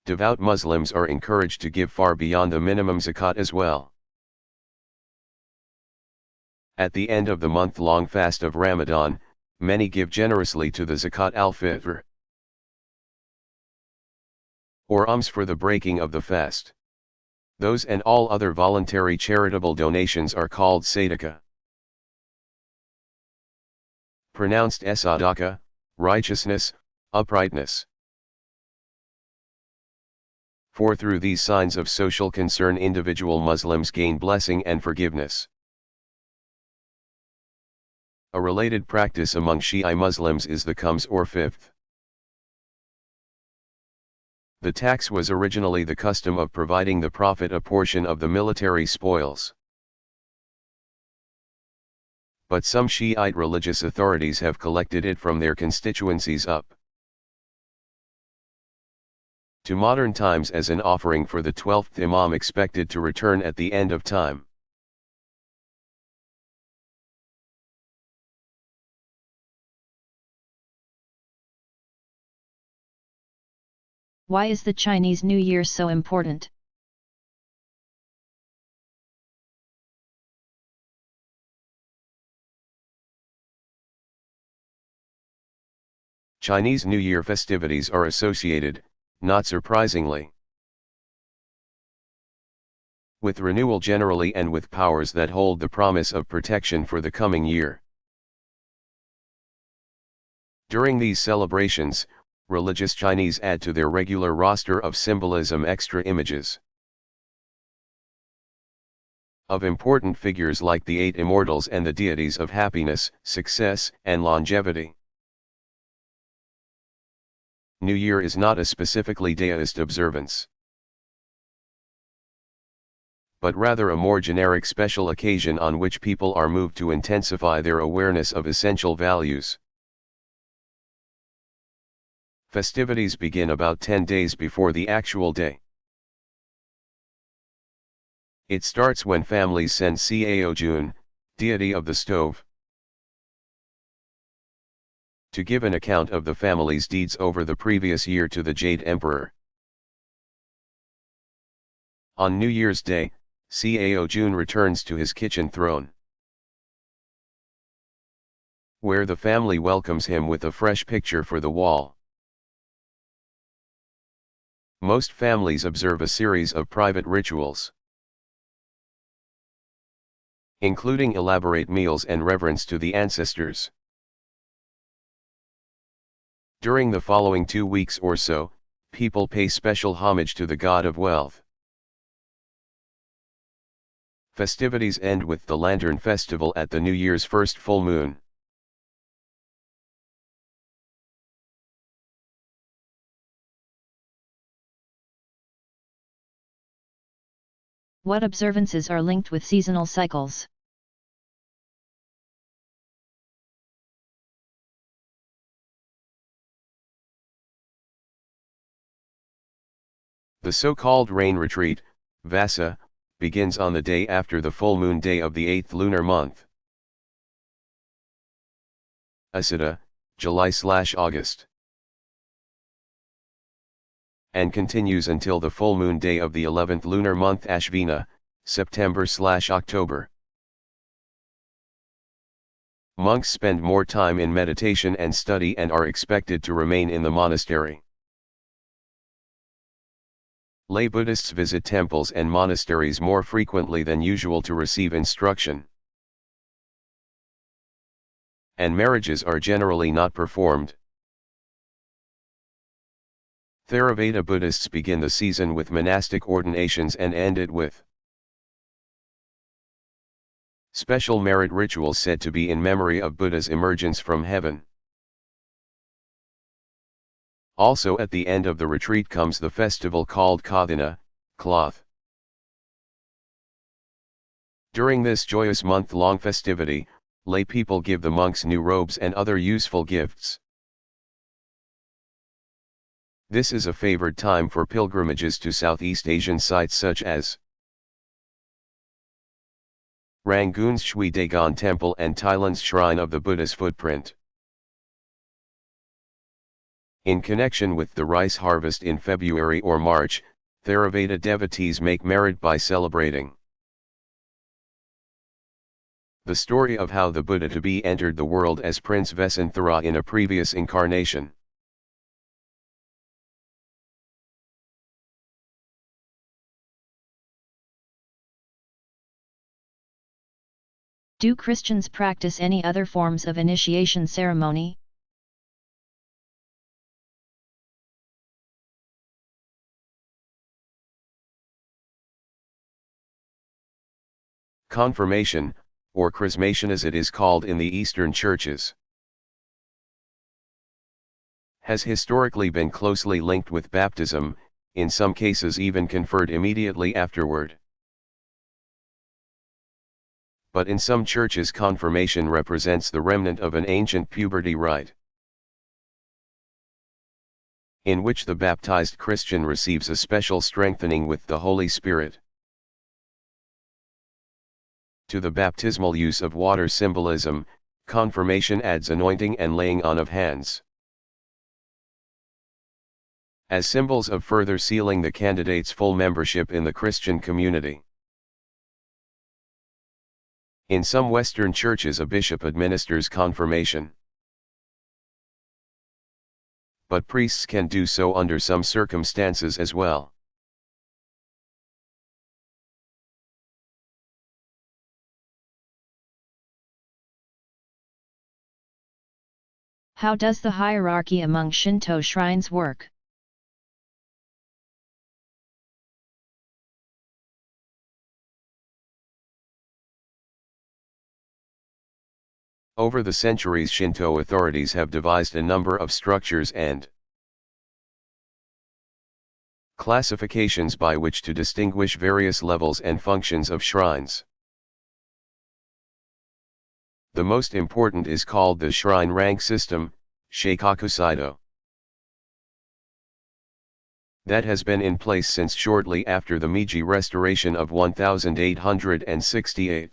Devout Muslims are encouraged to give far beyond the minimum zakat as well. At the end of the month-long fast of Ramadan, many give generously to the zakat al-fitr, or alms for the breaking of the fast. Those and all other voluntary charitable donations are called sadaqah. Pronounced sadaqah, righteousness, uprightness. For through these signs of social concern individual Muslims gain blessing and forgiveness. A related practice among Shi'i Muslims is the khums or fifth. The tax was originally the custom of providing the Prophet a portion of the military spoils. But some Shiite religious authorities have collected it from their constituencies up to modern times as an offering for the 12th Imam expected to return at the end of time. Why is the Chinese New Year so important? Chinese New Year festivities are associated, not surprisingly, with renewal generally and with powers that hold the promise of protection for the coming year. During these celebrations, religious Chinese add to their regular roster of symbolism extra images of important figures like the 8 immortals and the deities of happiness, success, and longevity. New Year is not a specifically Daoist observance, but rather a more generic special occasion on which people are moved to intensify their awareness of essential values. Festivities begin about 10 days before the actual day. It starts when families send Cao Jun, deity of the stove, to give an account of the family's deeds over the previous year to the Jade Emperor. On New Year's Day, Cao Jun returns to his kitchen throne, where the family welcomes him with a fresh picture for the wall. Most families observe a series of private rituals, including elaborate meals and reverence to the ancestors. During the following 2 weeks or so, people pay special homage to the god of wealth. Festivities end with the Lantern Festival at the New Year's first full moon. What observances are linked with seasonal cycles? The so-called rain retreat, Vasa, begins on the day after the full moon day of the 8th lunar month, Asada, July/August, and continues until the full moon day of the 11th lunar month Ashvina, September/October. Monks spend more time in meditation and study and are expected to remain in the monastery. Lay Buddhists visit temples and monasteries more frequently than usual to receive instruction. And marriages are generally not performed. Theravada Buddhists begin the season with monastic ordinations and end it with special merit rituals said to be in memory of Buddha's emergence from heaven. Also at the end of the retreat comes the festival called Kadhana, cloth. During this joyous month-long festivity, lay people give the monks new robes and other useful gifts. This is a favored time for pilgrimages to Southeast Asian sites such as Rangoon's Shui Dagon Temple and Thailand's Shrine of the Buddha's Footprint. In connection with the rice harvest in February or March, Theravada devotees make merit by celebrating the story of how the Buddha to be entered the world as Prince Vesantara in a previous incarnation. Do Christians practice any other forms of initiation ceremony? Confirmation, or chrismation as it is called in the Eastern churches, has historically been closely linked with baptism, in some cases even conferred immediately afterward. But in some churches confirmation represents the remnant of an ancient puberty rite, in which the baptized Christian receives a special strengthening with the Holy Spirit. To the baptismal use of water symbolism, confirmation adds anointing and laying on of hands, as symbols of further sealing the candidate's full membership in the Christian community. In some Western churches a bishop administers confirmation, but priests can do so under some circumstances as well. How does the hierarchy among Shinto shrines work? Over the centuries Shinto authorities have devised a number of structures and classifications by which to distinguish various levels and functions of shrines. The most important is called the shrine rank system, Sheikakusaido. That has been in place since shortly after the Meiji Restoration of 1868.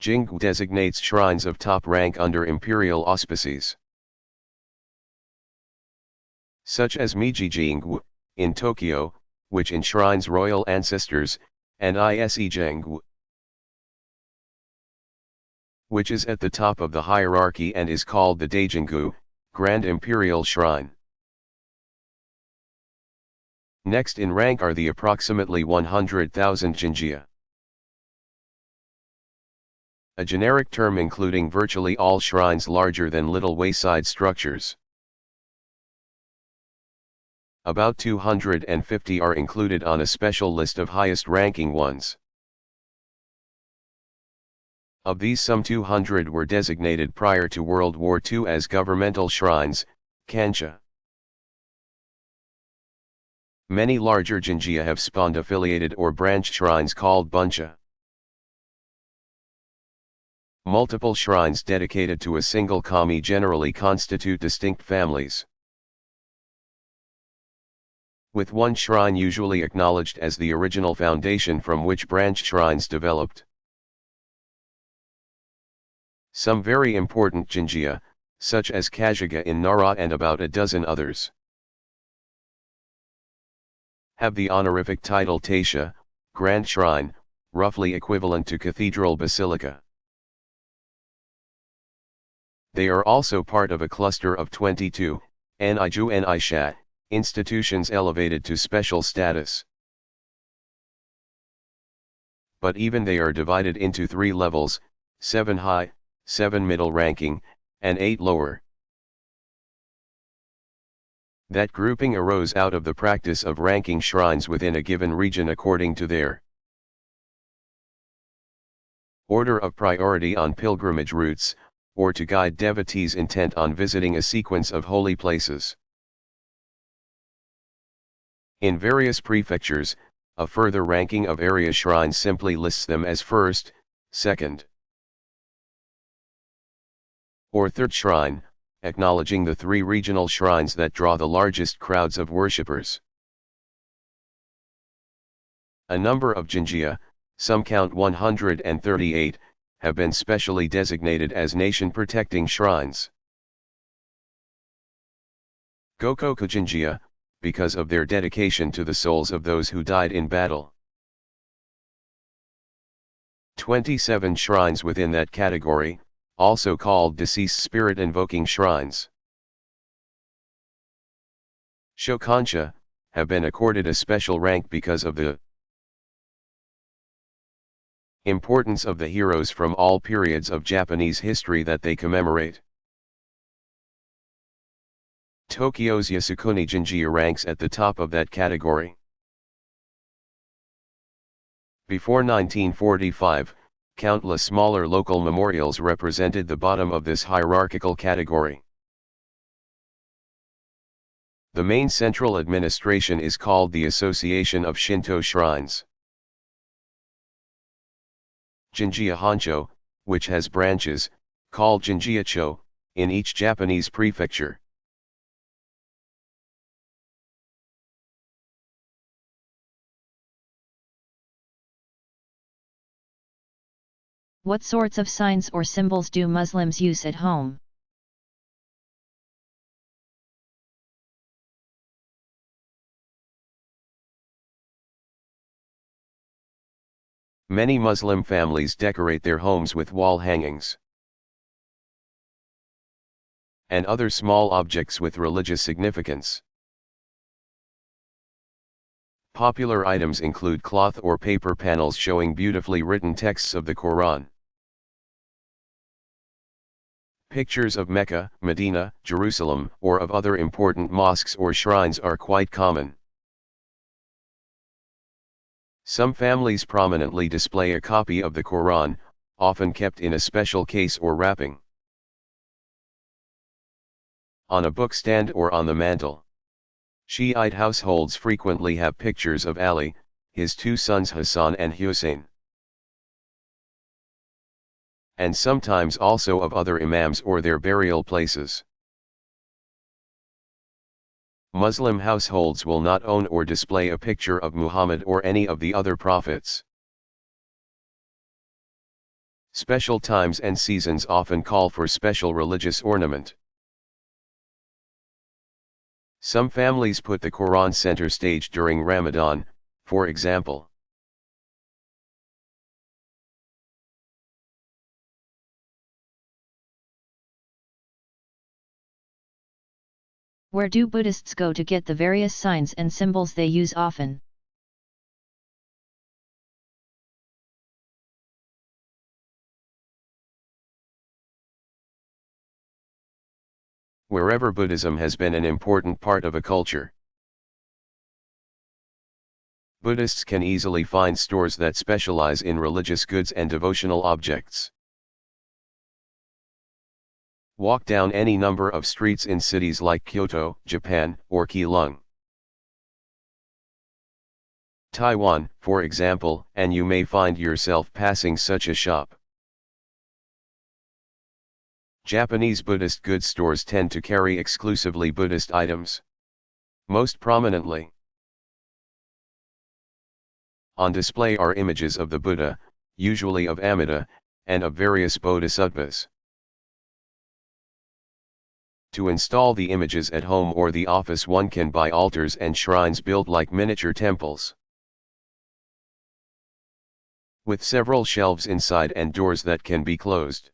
Jingu designates shrines of top rank under imperial auspices, such as Meiji Jingu, in Tokyo, which enshrines royal ancestors, and Ise Jingu, which is at the top of the hierarchy and is called the Daijingu, Grand Imperial Shrine. Next in rank are the approximately 100,000 jinjia, a generic term including virtually all shrines larger than little wayside structures. About 250 are included on a special list of highest-ranking ones. Of these, some 200 were designated prior to World War II as governmental shrines, Kansha. Many larger jinjia have spawned affiliated or branched shrines called buncha. Multiple shrines dedicated to a single kami generally constitute distinct families, with one shrine usually acknowledged as the original foundation from which branched shrines developed. Some very important jinjia, such as Kasuga in Nara and about a dozen others, have the honorific title Taisha, Grand Shrine, roughly equivalent to Cathedral Basilica. They are also part of a cluster of 22, Niju and Ishat, institutions elevated to special status. But even they are divided into 3 levels, 7 high, 7 middle ranking, and 8 lower. That grouping arose out of the practice of ranking shrines within a given region according to their order of priority on pilgrimage routes, or to guide devotees intent on visiting a sequence of holy places. In various prefectures, a further ranking of area shrines simply lists them as first, second, or third shrine, acknowledging the 3 regional shrines that draw the largest crowds of worshippers. A number of Jinjia, some count 138, have been specially designated as nation-protecting shrines. Gokoku Jinjia, because of their dedication to the souls of those who died in battle. 27 shrines within that category, also called deceased spirit invoking shrines. Shokansha, have been accorded a special rank because of the importance of the heroes from all periods of Japanese history that they commemorate. Tokyo's Yasukuni Jinjia ranks at the top of that category. Before 1945, countless smaller local memorials represented the bottom of this hierarchical category. The main central administration is called the Association of Shinto Shrines. Jinjia Honcho, which has branches, called Jinjia-cho, in each Japanese prefecture. What sorts of signs or symbols do Muslims use at home? Many Muslim families decorate their homes with wall hangings and other small objects with religious significance. Popular items include cloth or paper panels showing beautifully written texts of the Quran. Pictures of Mecca, Medina, Jerusalem, or of other important mosques or shrines are quite common. Some families prominently display a copy of the Quran, often kept in a special case or wrapping, on a bookstand or on the mantle. Shiite households frequently have pictures of Ali, his 2 sons Hassan and Hussein, and sometimes also of other imams or their burial places. Muslim households will not own or display a picture of Muhammad or any of the other prophets. Special times and seasons often call for special religious ornament. Some families put the Quran center stage during Ramadan, for example. Where do Buddhists go to get the various signs and symbols they use often? Wherever Buddhism has been an important part of a culture, Buddhists can easily find stores that specialize in religious goods and devotional objects. Walk down any number of streets in cities like Kyoto, Japan, or Keelung, Taiwan, for example, and you may find yourself passing such a shop. Japanese Buddhist goods stores tend to carry exclusively Buddhist items. Most prominently, on display are images of the Buddha, usually of Amida, and of various bodhisattvas. To install the images at home or the office, one can buy altars and shrines built like miniature temples, with several shelves inside and doors that can be closed.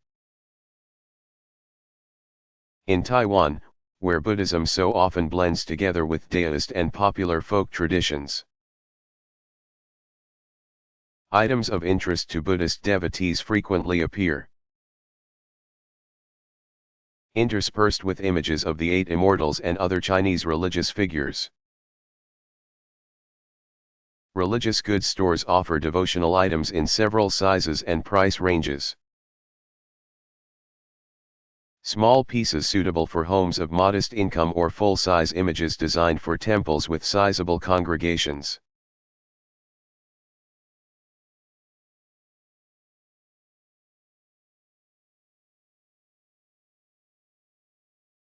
In Taiwan, where Buddhism so often blends together with Taoist and popular folk traditions. Items of interest to Buddhist devotees frequently appear, interspersed with images of the Eight Immortals and other Chinese religious figures. Religious goods stores offer devotional items in several sizes and price ranges. Small pieces suitable for homes of modest income or full-size images designed for temples with sizable congregations.